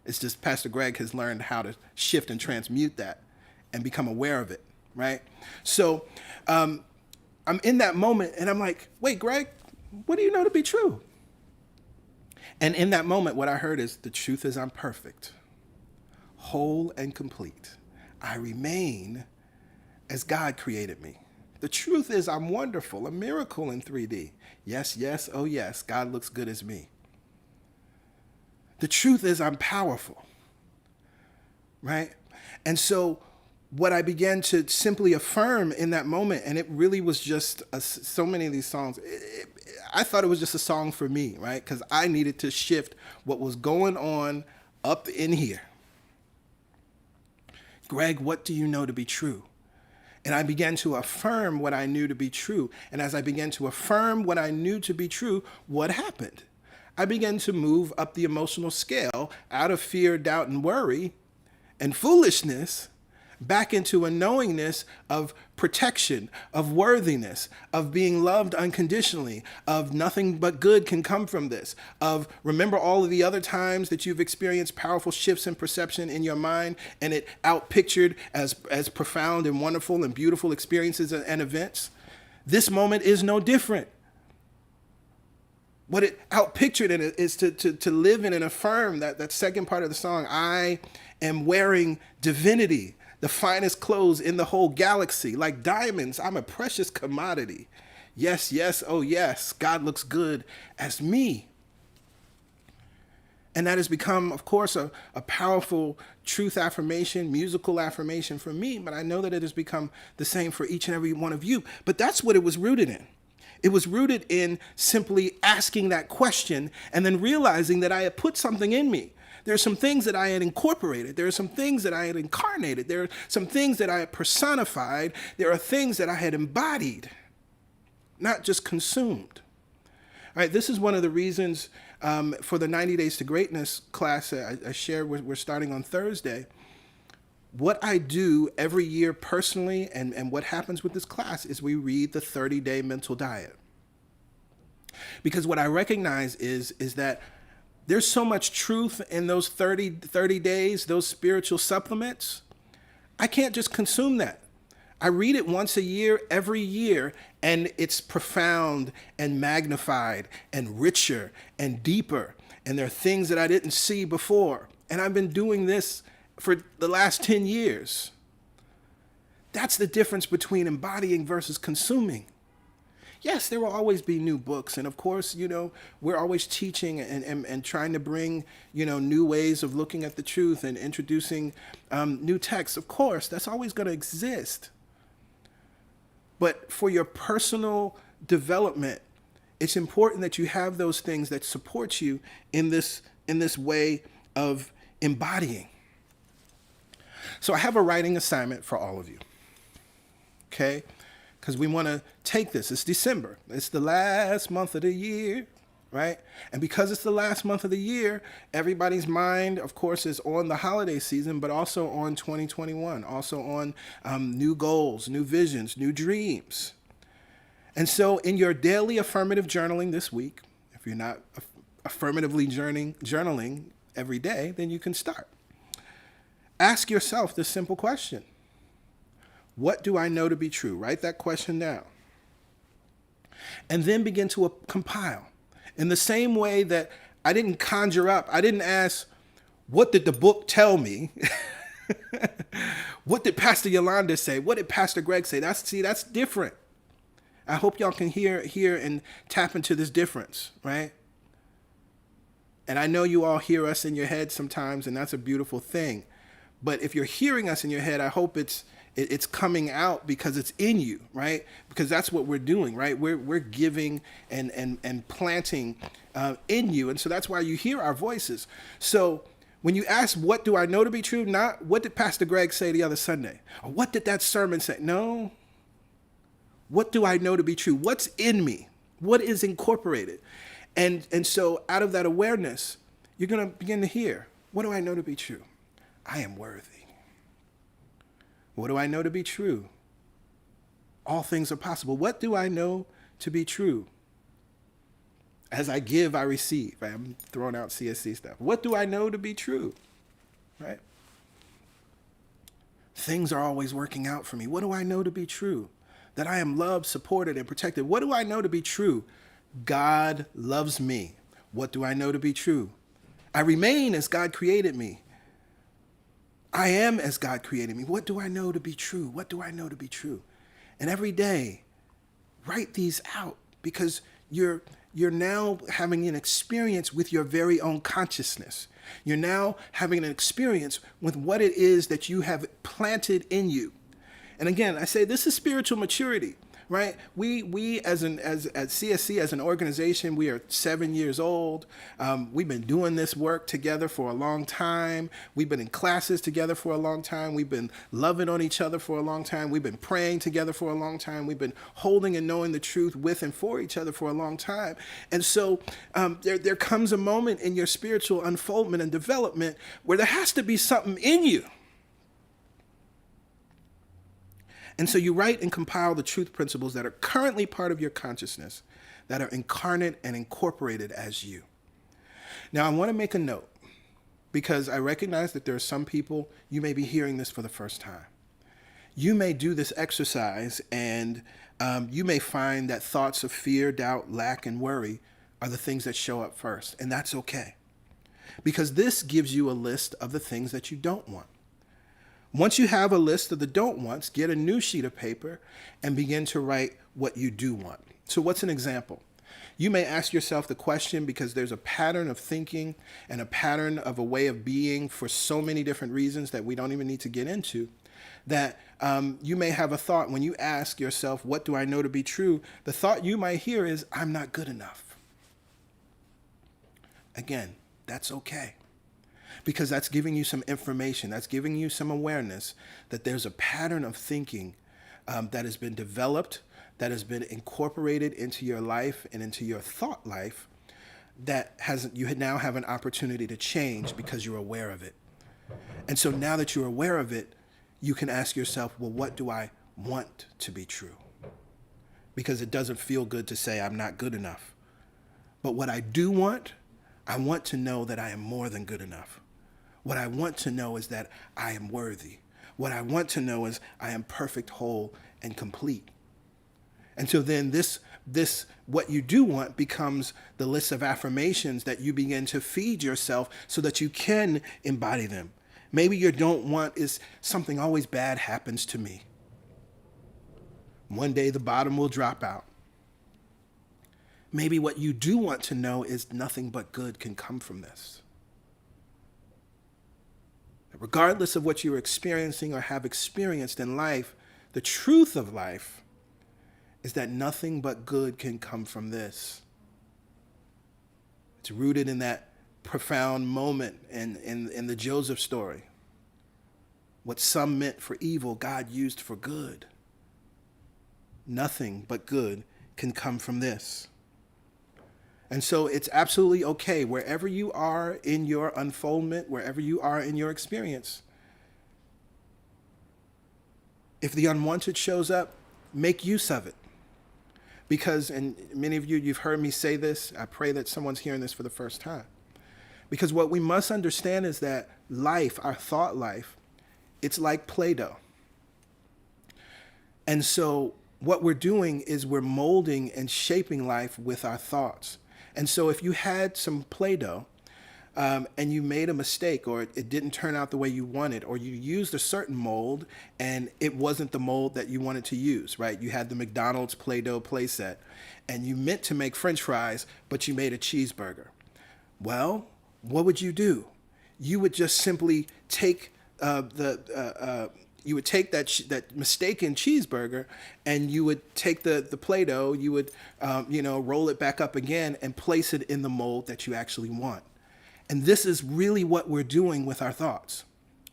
It's just Pastor Greg has learned how to shift and transmute that and become aware of it, right? So I'm in that moment and I'm like, wait, Greg, what do you know to be true? And in that moment, what I heard is, the truth is I'm perfect, whole and complete. I remain as God created me. The truth is I'm wonderful, a miracle in 3D. Yes, yes, oh yes, God looks good as me. The truth is I'm powerful, right? And so what I began to simply affirm in that moment, and it really was just so many of these songs, I thought it was just a song for me, right? Because I needed to shift what was going on up in here. Greg, what do you know to be true? And I began to affirm what I knew to be true. And as I began to affirm what I knew to be true, what happened? I began to move up the emotional scale out of fear, doubt, and worry and foolishness. back into a knowingness of protection, of worthiness, of being loved unconditionally, of nothing but good can come from this, of remember all of the other times that you've experienced powerful shifts in perception in your mind and it outpictured as profound and wonderful and beautiful experiences and events. This moment is no different. What it outpictured in it is to live in and affirm that second part of the song, I am wearing divinity, the finest clothes in the whole galaxy. Like diamonds, I'm a precious commodity. Yes, yes, oh yes, God looks good as me. And that has become, of course, a powerful truth affirmation, musical affirmation for me, but I know that it has become the same for each and every one of you. But that's what it was rooted in. It was rooted in simply asking that question and then realizing that I had put something in me. There are some things that I had incorporated. There are some things that I had incarnated. There are some things that I had personified. There are things that I had embodied, not just consumed. All right, this is one of the reasons for the 90 Days to Greatness class I shared, we're starting on Thursday. What I do every year personally and what happens with this class is we read the 30-day mental diet. Because what I recognize is that there's so much truth in those 30 days, those spiritual supplements. I can't just consume that. I read it once a year, every year, and it's profound and magnified and richer and deeper. And there are things that I didn't see before. And I've been doing this for the last 10 years. That's the difference between embodying versus consuming. Yes, there will always be new books. And of course, we're always teaching and trying to bring, new ways of looking at the truth and introducing new texts. Of course, that's always going to exist. But for your personal development, it's important that you have those things that support you in this way of embodying. So I have a writing assignment for all of you, okay? Because we want to take this. It's December. It's the last month of the year, right? And because it's the last month of the year, everybody's mind, of course, is on the holiday season, but also on 2021, also on new goals, new visions, new dreams. And so in your daily affirmative journaling this week, if you're not affirmatively journaling every day, then you can start. Ask yourself this simple question. What do I know to be true? Write that question down. And then begin to compile. In the same way that I didn't conjure up, I didn't ask, what did the book tell me? What did Pastor Yolanda say? What did Pastor Greg say? That's different. I hope y'all can hear and tap into this difference, right? And I know you all hear us in your head sometimes, and that's a beautiful thing. But if you're hearing us in your head, I hope it's coming out because it's in you, right? Because that's what we're doing, right? We're giving and planting in you. And so that's why you hear our voices. So when you ask, what do I know to be true? Not what did Pastor Greg say the other Sunday? Or what did that sermon say? No. What do I know to be true? What's in me? What is incorporated? And so out of that awareness, you're going to begin to hear, what do I know to be true? I am worthy. What do I know to be true? All things are possible. What do I know to be true? As I give, I receive. I'm throwing out CSC stuff. What do I know to be true? Right? Things are always working out for me. What do I know to be true? That I am loved, supported, and protected. What do I know to be true? God loves me. What do I know to be true? I remain as God created me. I am as God created me. What do I know to be true? What do I know to be true? And every day, write these out because you're now having an experience with your very own consciousness. You're now having an experience with what it is that you have planted in you. And again, I say this is spiritual maturity, right? We as CSC, as an organization, we are 7 years old. We've been doing this work together for a long time. We've been in classes together for a long time. We've been loving on each other for a long time. We've been praying together for a long time. We've been holding and knowing the truth with and for each other for a long time. And so there comes a moment in your spiritual unfoldment and development where there has to be something in you And so you write and compile the truth principles that are currently part of your consciousness, that are incarnate and incorporated as you. Now, I want to make a note, because I recognize that there are some people, you may be hearing this for the first time. You may do this exercise and you may find that thoughts of fear, doubt, lack, and worry are the things that show up first. And that's okay, because this gives you a list of the things that you don't want. Once you have a list of the don't wants, get a new sheet of paper and begin to write what you do want. So what's an example? You may ask yourself the question, because there's a pattern of thinking and a pattern of a way of being for so many different reasons that we don't even need to get into, that you may have a thought when you ask yourself, what do I know to be true? The thought you might hear is, I'm not good enough. Again, that's okay, because that's giving you some information. That's giving you some awareness that there's a pattern of thinking that has been developed, that has been incorporated into your life and into your thought life, that you now have an opportunity to change because you're aware of it. And so now that you're aware of it, you can ask yourself, well, what do I want to be true? Because it doesn't feel good to say I'm not good enough. But what I do want, I want to know that I am more than good enough. What I want to know is that I am worthy. What I want to know is I am perfect, whole, and complete. And so then this what you do want becomes the list of affirmations that you begin to feed yourself so that you can embody them. Maybe your don't want is something always bad happens to me. One day the bottom will drop out. Maybe what you do want to know is nothing but good can come from this. Regardless of what you're experiencing or have experienced in life, the truth of life is that nothing but good can come from this. It's rooted in that profound moment in the Joseph story. What some meant for evil, God used for good. Nothing but good can come from this. And so it's absolutely okay, wherever you are in your unfoldment, wherever you are in your experience. If the unwanted shows up, make use of it. Because, and many of you, you've heard me say this, I pray that someone's hearing this for the first time. Because what we must understand is that life, our thought life, it's like Play-Doh. And so what we're doing is we're molding and shaping life with our thoughts. And so if you had some Play-Doh and you made a mistake, or it didn't turn out the way you wanted, or you used a certain mold and it wasn't the mold that you wanted to use, right? You had the McDonald's Play-Doh playset and you meant to make French fries, but you made a cheeseburger. Well, what would you do? You would just simply take you would take that mistaken cheeseburger and you would take the Play-Doh, you would roll it back up again and place it in the mold that you actually want. And this is really what we're doing with our thoughts,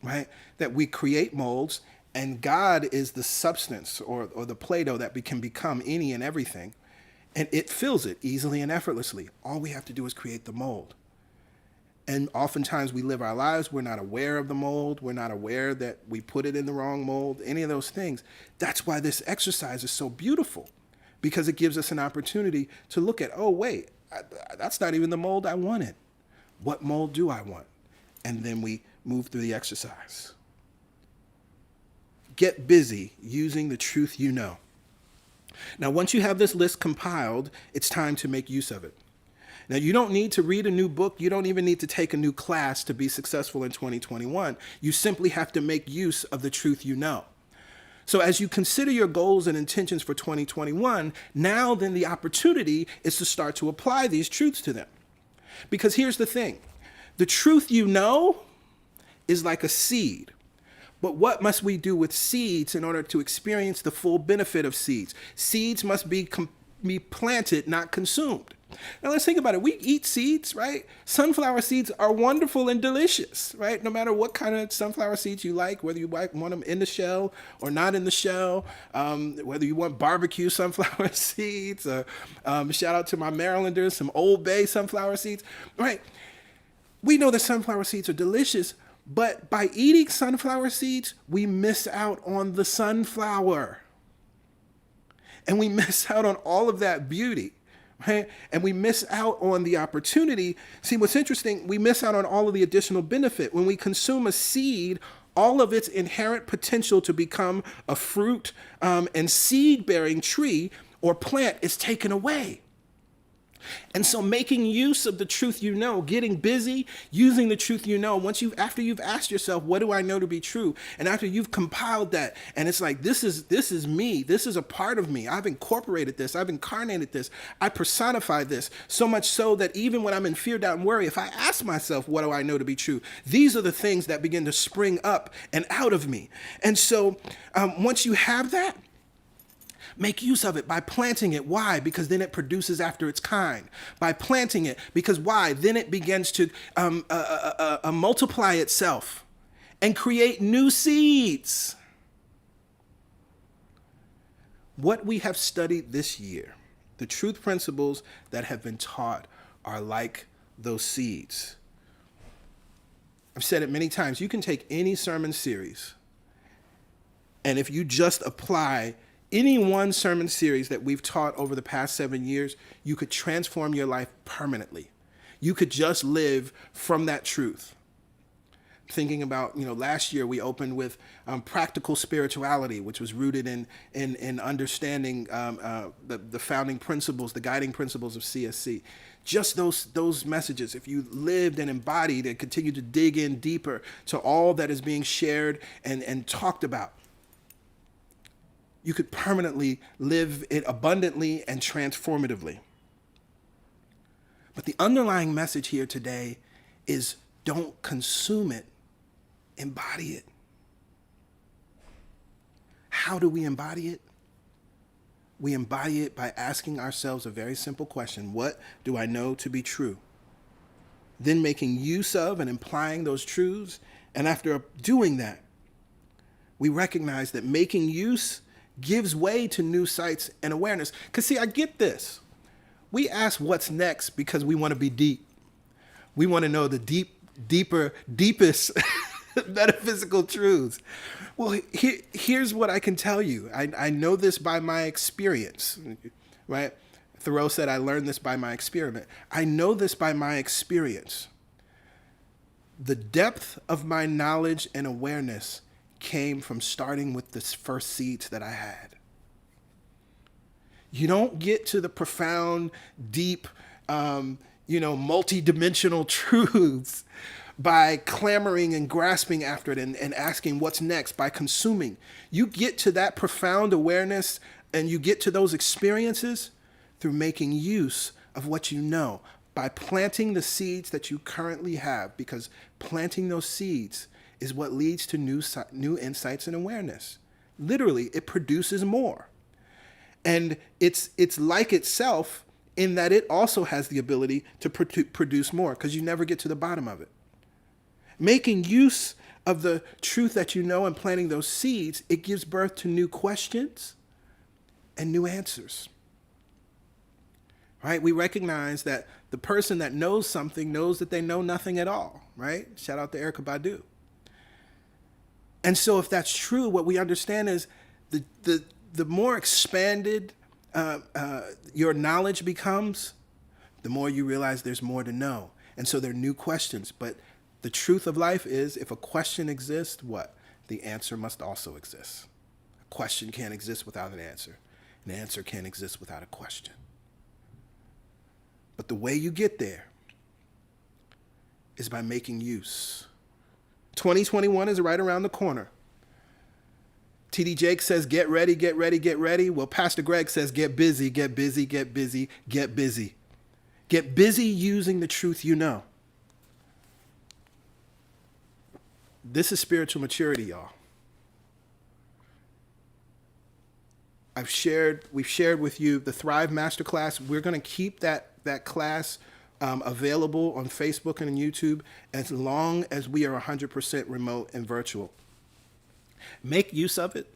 right? That we create molds, and God is the substance or the Play-Doh that we can become any and everything. And it fills it easily and effortlessly. All we have to do is create the mold. And oftentimes we live our lives, we're not aware of the mold, we're not aware that we put it in the wrong mold, any of those things. That's why this exercise is so beautiful, because it gives us an opportunity to look at, oh, wait, that's not even the mold I wanted. What mold do I want? And then we move through the exercise. Get busy using the truth you know. Now, once you have this list compiled, it's time to make use of it. Now, you don't need to read a new book. You don't even need to take a new class to be successful in 2021. You simply have to make use of the truth you know. So as you consider your goals and intentions for 2021, now then the opportunity is to start to apply these truths to them. Because here's the thing. The truth you know is like a seed. But what must we do with seeds in order to experience the full benefit of seeds? Seeds must be planted, not consumed. Now let's think about it. We eat seeds, right? Sunflower seeds are wonderful and delicious, right? No matter what kind of sunflower seeds you like, whether you want them in the shell or not in the shell, whether you want barbecue sunflower seeds, or shout out to my Marylanders, some Old Bay sunflower seeds, right? We know that sunflower seeds are delicious, But by eating sunflower seeds, we miss out on the sunflower. And we miss out on all of that beauty, right? And we miss out on the opportunity. See, what's interesting, we miss out on all of the additional benefit. When we consume a seed, all of its inherent potential to become a fruit and seed-bearing tree or plant is taken away. And so making use of the truth you know, getting busy, using the truth you know, after you've asked yourself, what do I know to be true? And after you've compiled that, and it's like, this is me, this is a part of me. I've incorporated this, I've incarnated this, I personify this, so much so that even when I'm in fear, doubt, and worry, if I ask myself, what do I know to be true? These are the things that begin to spring up and out of me. And so once you have that, make use of it by planting it. Why? Because then it produces after its kind. By planting it, because why? Then it begins to multiply itself and create new seeds. What we have studied this year, the truth principles that have been taught are like those seeds. I've said it many times. You can take any sermon series, and if you just apply any one sermon series that we've taught over the past 7 years, you could transform your life permanently. You could just live from that truth. Thinking about, last year we opened with practical spirituality, which was rooted in understanding the founding principles, the guiding principles of CSC. Just those messages, if you lived and embodied and continued to dig in deeper to all that is being shared and talked about, you could permanently live it abundantly and transformatively. But the underlying message here today is don't consume it, embody it. How do we embody it? We embody it by asking ourselves a very simple question. What do I know to be true? Then making use of and implying those truths. And after doing that, we recognize that making use gives way to new sights and awareness. Because see, I get this. We ask what's next because we want to be deep. We want to know the deepest metaphysical truths. Well, here's what I can tell you. I know this by my experience, right? Thoreau said, I learned this by my experiment. I know this by my experience. The depth of my knowledge and awareness came from starting with the first seeds that I had. You don't get to the profound, deep, multi-dimensional truths by clamoring and grasping after it and asking what's next, by consuming. You get to that profound awareness and you get to those experiences through making use of what you know, by planting the seeds that you currently have, because planting those seeds is what leads to new insights and awareness. Literally, it produces more. And it's like itself in that it also has the ability to produce more, because you never get to the bottom of it. Making use of the truth that you know and planting those seeds, it gives birth to new questions and new answers. Right? We recognize that the person that knows something knows that they know nothing at all, right? Shout out to Erykah Badu. And so if that's true, what we understand is the more expanded your knowledge becomes, the more you realize there's more to know. And so there are new questions. But the truth of life is, if a question exists, what? The answer must also exist. A question can't exist without an answer. An answer can't exist without a question. But the way you get there is by making use. 2021 is right around the corner. TD Jake says, get ready, get ready, get ready. Well, Pastor Greg says, get busy, get busy, get busy, get busy. Get busy using the truth you know. This is spiritual maturity, y'all. We've shared with you the Thrive Masterclass. We're going to keep that class available on Facebook and on YouTube as long as we are 100% remote and virtual. Make use of it.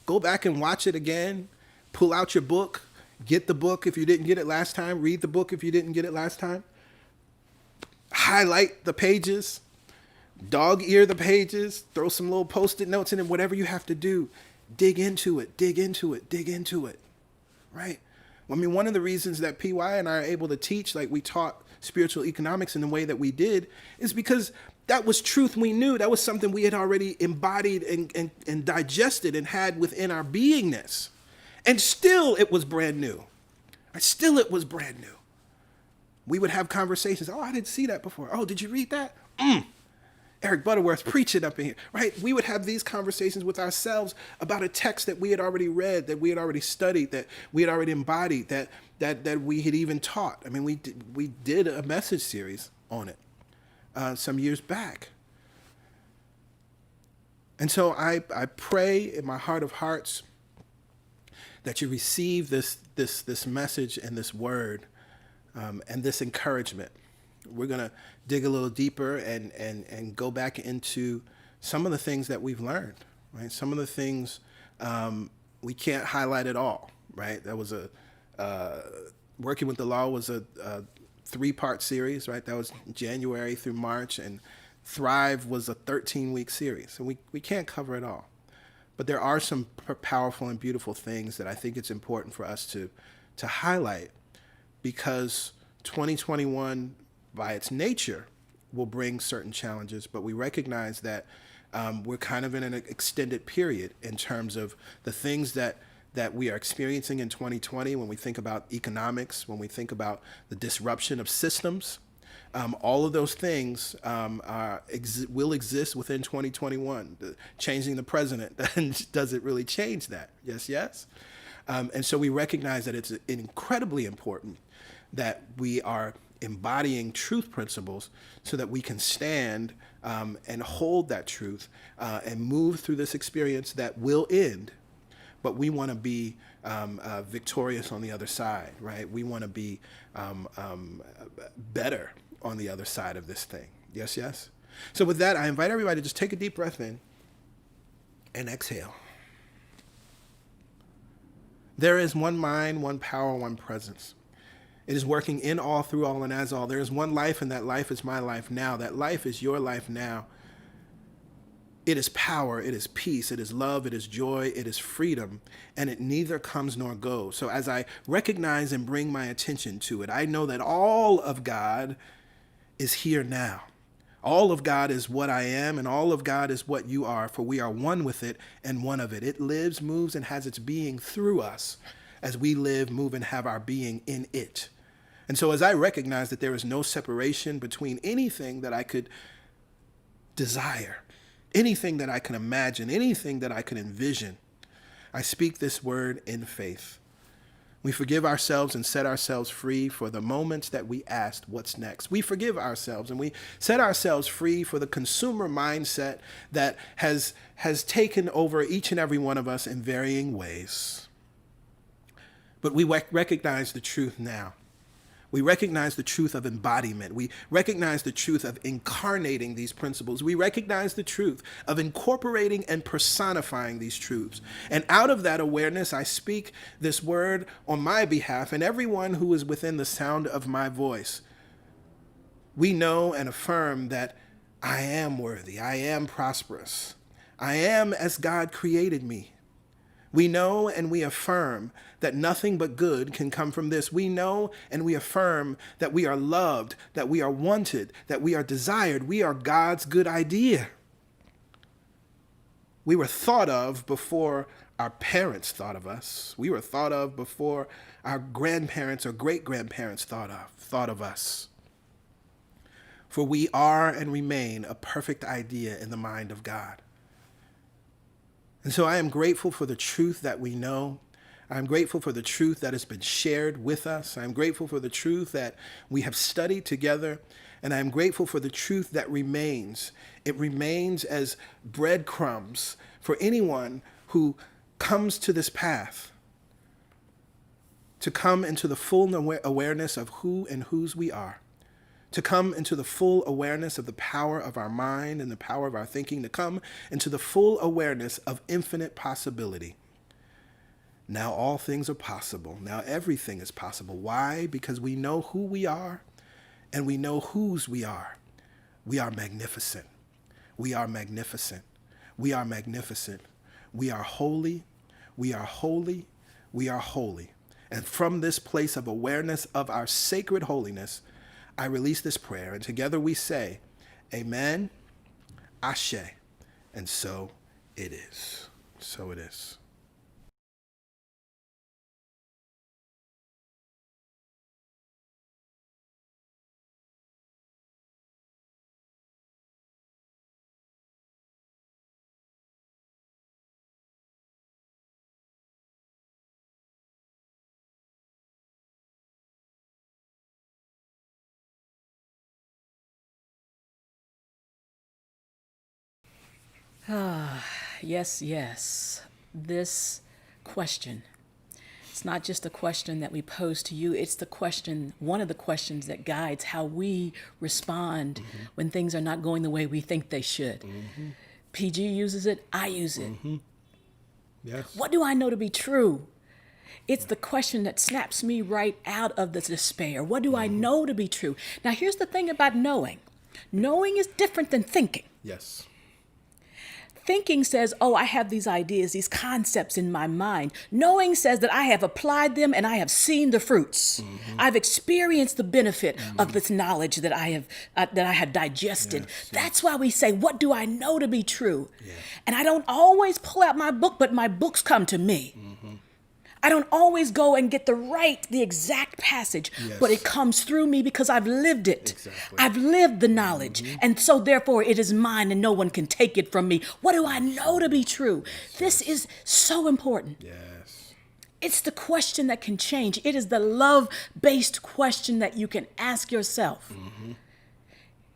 Go back and watch it again. Pull out your book. Get the book if you didn't get it last time. Read the book if you didn't get it last time. Highlight the pages. Dog ear the pages, throw some little post-it notes in it, whatever you have to do. Dig into it, dig into it, dig into it, right? I mean, one of the reasons that PY and I are able to teach like we taught spiritual economics in the way that we did is because that was truth we knew. That was something we had already embodied and digested and had within our beingness. And still it was brand new. Still it was brand new. We would have conversations. Oh, I didn't see that before. Oh, did you read that? Eric Butterworth preaching up in here, right? We would have these conversations with ourselves about a text that we had already read, that we had already studied, that we had already embodied, that we had even taught. I mean, we did a message series on it some years back. And so I pray in my heart of hearts that you receive this message and this word and this encouragement. We're going to dig a little deeper and go back into some of the things that we've learned, right? Some of the things we can't highlight at all, right? That was Working with the Law was a 3-part series, right? That was January through March, and Thrive was a 13-week series. And we can't cover it all. But there are some powerful and beautiful things that I think it's important for us to highlight, because 2021, by its nature, will bring certain challenges, but we recognize that we're kind of in an extended period in terms of the things that we are experiencing in 2020 when we think about economics, when we think about the disruption of systems. All of those things will exist within 2021. Changing the president doesn't really change that. Yes. And so we recognize that it's incredibly important that we are embodying truth principles so that we can stand and hold that truth and move through this experience that will end. But we want to be victorious on the other side, right? We want to be better on the other side of this thing. Yes. So with that, I invite everybody to just take a deep breath in and exhale. There is one mind, one power, one presence. It is working in all, through all, and as all. There is one life, and that life is my life now. That life is your life now. It is power, it is peace, it is love, it is joy, it is freedom, and it neither comes nor goes. So as I recognize and bring my attention to it, I know that all of God is here now. All of God is what I am, and all of God is what you are, for we are one with it and one of it. It lives, moves, and has its being through us as we live, move, and have our being in it. And so as I recognize that there is no separation between anything that I could desire, anything that I can imagine, anything that I can envision, I speak this word in faith. We forgive ourselves and set ourselves free for the moments that we asked, what's next? We forgive ourselves and we set ourselves free for the consumer mindset that has taken over each and every one of us in varying ways. But we recognize the truth now. We recognize the truth of embodiment. We recognize the truth of incarnating these principles. We recognize the truth of incorporating and personifying these truths. And out of that awareness, I speak this word on my behalf and everyone who is within the sound of my voice. We know and affirm that I am worthy. I am prosperous. I am as God created me. We know and we affirm that nothing but good can come from this. We know and we affirm that we are loved, that we are wanted, that we are desired. We are God's good idea. We were thought of before our parents thought of us. We were thought of before our grandparents or great-grandparents thought of us. For we are and remain a perfect idea in the mind of God. And so I am grateful for the truth that we know. I'm grateful for the truth that has been shared with us. I'm grateful for the truth that we have studied together. And I'm grateful for the truth that remains. It remains as breadcrumbs for anyone who comes to this path to come into the full awareness of who and whose we are. To come into the full awareness of the power of our mind and the power of our thinking, to come into the full awareness of infinite possibility. Now all things are possible. Now everything is possible. Why? Because we know who we are and we know whose we are. We are magnificent. We are magnificent. We are magnificent. We are holy. We are holy. We are holy. And from this place of awareness of our sacred holiness, I release this prayer. And together we say, Amen, Ashe. And so it is. So it is. Yes, yes. This question, it's not just a question that we pose to you, it's the question, one of the questions that guides how we respond when things are not going the way we think they should. PG uses it, I use it. Yes. What do I know to be true? It's the question that snaps me right out of the despair. What do I know to be true? Now, here's the thing about knowing. Knowing is different than thinking. Yes. Thinking says, oh, I have these ideas, these concepts in my mind. Knowing says that I have applied them and I have seen the fruits. I've experienced the benefit of this knowledge that I have digested. Yes, That's why we say, what do I know to be true? Yeah. And I don't always pull out my book, but my books come to me. I don't always go and get the exact passage, but it comes through me because I've lived it. Exactly. I've lived the knowledge. And so therefore it is mine and no one can take it from me. What do I know to be true? This is so important. Yes. It's the question that can change. It is the love-based question that you can ask yourself.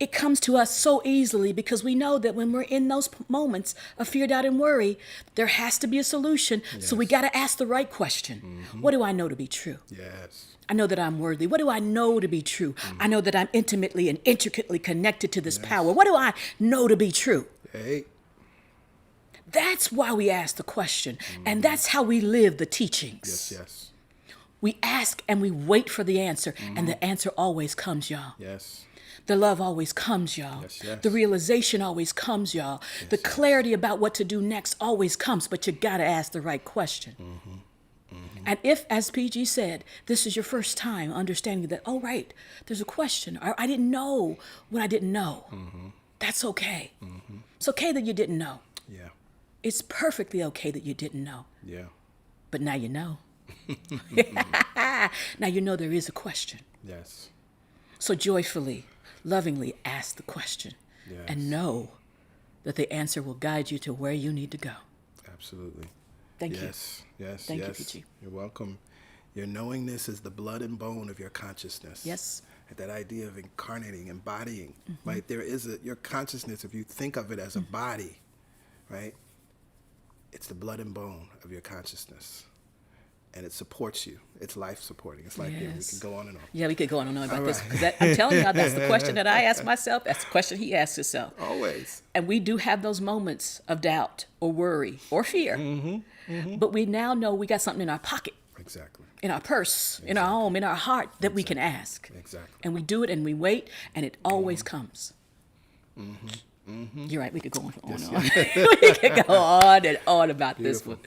It comes to us so easily because we know that when we're in those moments of fear, doubt, and worry, there has to be a solution. So we got to ask the right question. What do I know to be true? Yes. I know that I'm worthy. What do I know to be true? I know that I'm intimately and intricately connected to this power. What do I know to be true? Hey. That's why we ask the question. And that's how we live the teachings. Yes, yes. We ask and we wait for the answer. And the answer always comes, y'all. Yes. The love always comes, y'all. Yes, yes. The realization always comes, y'all. Yes, the clarity about what to do next always comes, but you gotta ask the right question. And if, as PG said, this is your first time understanding that, oh, right, there's a question, or I didn't know what I didn't know. That's okay. It's okay that you didn't know. Yeah. It's perfectly okay that you didn't know. Yeah. But now you know. Now you know there is a question. Yes. So joyfully, lovingly ask the question and know that the answer will guide you to where you need to go. Absolutely. Thank you. Yes. Yes. Thank you, yes. PG. You're welcome. Your knowingness is the blood and bone of your consciousness. Yes. That idea of incarnating, embodying, right? There is your consciousness, if you think of it as a body, right? It's the blood and bone of your consciousness. And it supports you. It's life supporting. It's like, we could go on and on. Yeah, we could go on and on about All this. right. 'Cause I'm telling you, that's the question that I ask myself. That's the question he asks himself. Always. And we do have those moments of doubt or worry or fear. But we now know we got something in our pocket, Exactly. in our purse, in our home, in our heart that we can ask. Exactly. And we do it and we wait and it always comes. You're right. We could go on and on. We could go on and on about this one.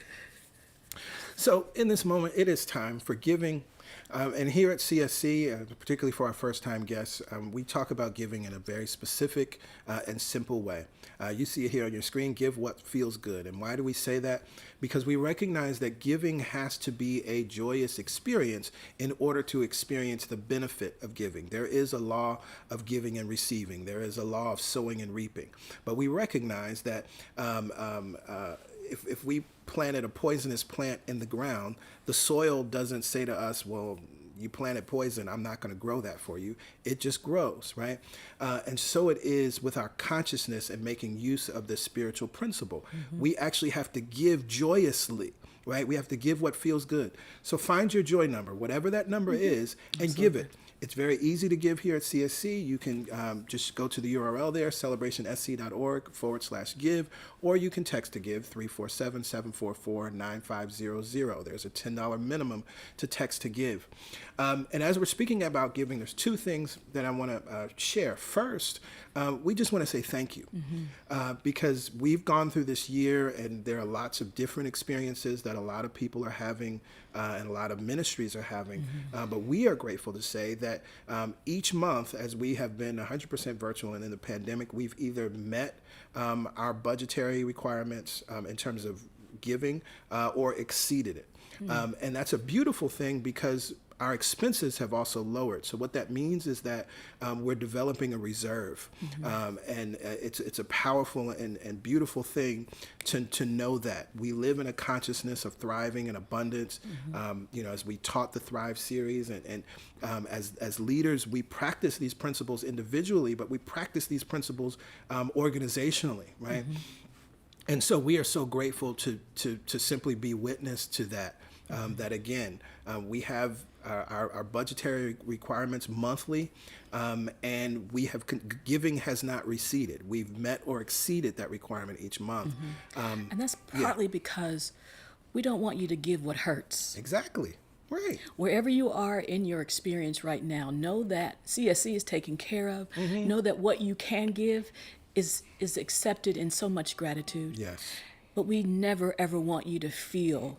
So in this moment, it is time for giving. And here at CSC, particularly for our first-time guests, we talk about giving in a very specific and simple way. You see it here on your screen, give what feels good. And why do we say that? Because we recognize that giving has to be a joyous experience in order to experience the benefit of giving. There is a law of giving and receiving. There is a law of sowing and reaping. But we recognize that if we planted a poisonous plant in the ground, the soil doesn't say to us, well, you planted poison, I'm not going to grow that for you. It just grows, right? And so it is with our consciousness and making use of this spiritual principle. We actually have to give joyously, right? We have to give what feels good. So find your joy number, whatever that number is, and give it. It's very easy to give here at CSC. You can just go to the URL there, celebrationsc.org/give, or you can text to give 347-744-9500. There's a $10 minimum to text to give. And as we're speaking about giving, there's two things that I want to share. First, we just want to say thank you because we've gone through this year and there are lots of different experiences that a lot of people are having and a lot of ministries are having. But we are grateful to say that each month, as we have been 100% virtual and in the pandemic, we've either met our budgetary requirements in terms of giving or exceeded it. And that's a beautiful thing because our expenses have also lowered. So what that means is that we're developing a reserve. And it's a powerful and beautiful thing to know that. We live in a consciousness of thriving and abundance. As we taught the Thrive series and as leaders, we practice these principles individually, but we practice these principles organizationally, right? And so we are so grateful to simply be witness to that. That again, we have our budgetary requirements monthly, and we have giving has not receded. We've met or exceeded that requirement each month. And that's partly because we don't want you to give what hurts. Exactly. Right. Wherever you are in your experience right now, know that CSC is taken care of. Know that what you can give is accepted in so much gratitude. Yes. But we never ever want you to feel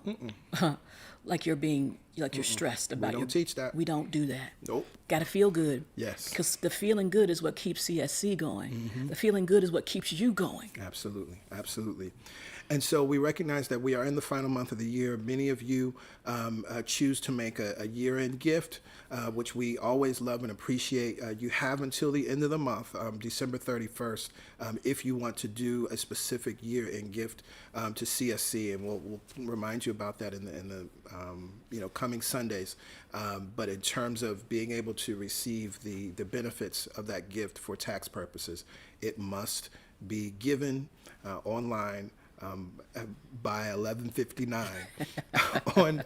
like you're stressed about We don't teach that. We don't do that. Nope. Got to feel good. Yes. Because the feeling good is what keeps CSC going. The feeling good is what keeps you going. Absolutely. Absolutely. And so we recognize that we are in the final month of the year. Many of you choose to make a year-end gift, which we always love and appreciate. You have until the end of the month, December 31st, if you want to do a specific year-end gift to CSC, and we'll remind you about that in the coming Sundays. But in terms of being able to receive the benefits of that gift for tax purposes, it must be given online by 11:59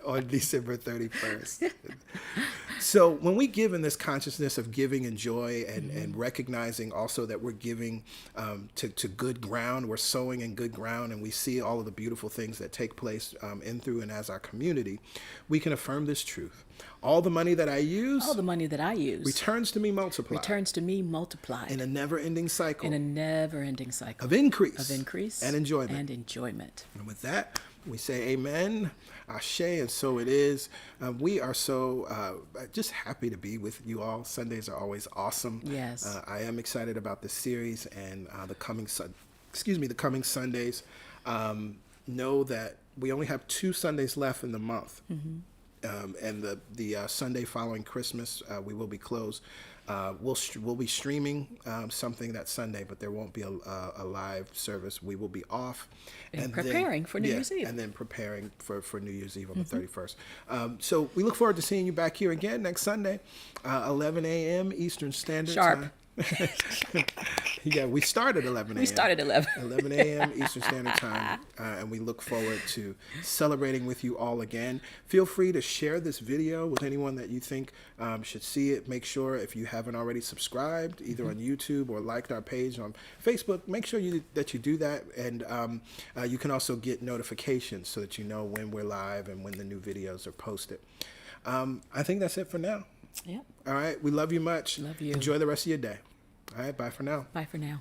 on December 31st. So when we give in this consciousness of giving and joy and recognizing also that we're giving to good ground, we're sowing in good ground, and we see all of the beautiful things that take place in, through, and as our community, we can affirm this truth. All the money that I use returns to me multiplied. Returns to me multiplied. In a never-ending cycle. In a never-ending cycle. Of increase. And enjoyment. And with that, we say amen, ashe, and so it is. We are so just happy to be with you all. Sundays are always awesome. Yes. I am excited about this series and the coming Sundays. Know that we only have 2 Sundays left in the month. And the Sunday following Christmas, we will be closed. We'll be streaming something that Sunday, but there won't be a live service. We will be off. And preparing for New Year's Eve. And then preparing for New Year's Eve on the 31st. So we look forward to seeing you back here again next Sunday, 11 a.m. Eastern Standard Time. Yeah, we start at 11 a.m. 11 a.m. Eastern Standard Time, and we look forward to celebrating with you all again. Feel free to share this video with anyone that you think should see it. Make sure, if you haven't already subscribed, either on YouTube or liked our page on Facebook, make sure that you do that, and you can also get notifications so that you know when we're live and when the new videos are posted. I think that's it for now. Yep. All right. We love you much. Love you. Enjoy the rest of your day. All right. Bye for now. Bye for now.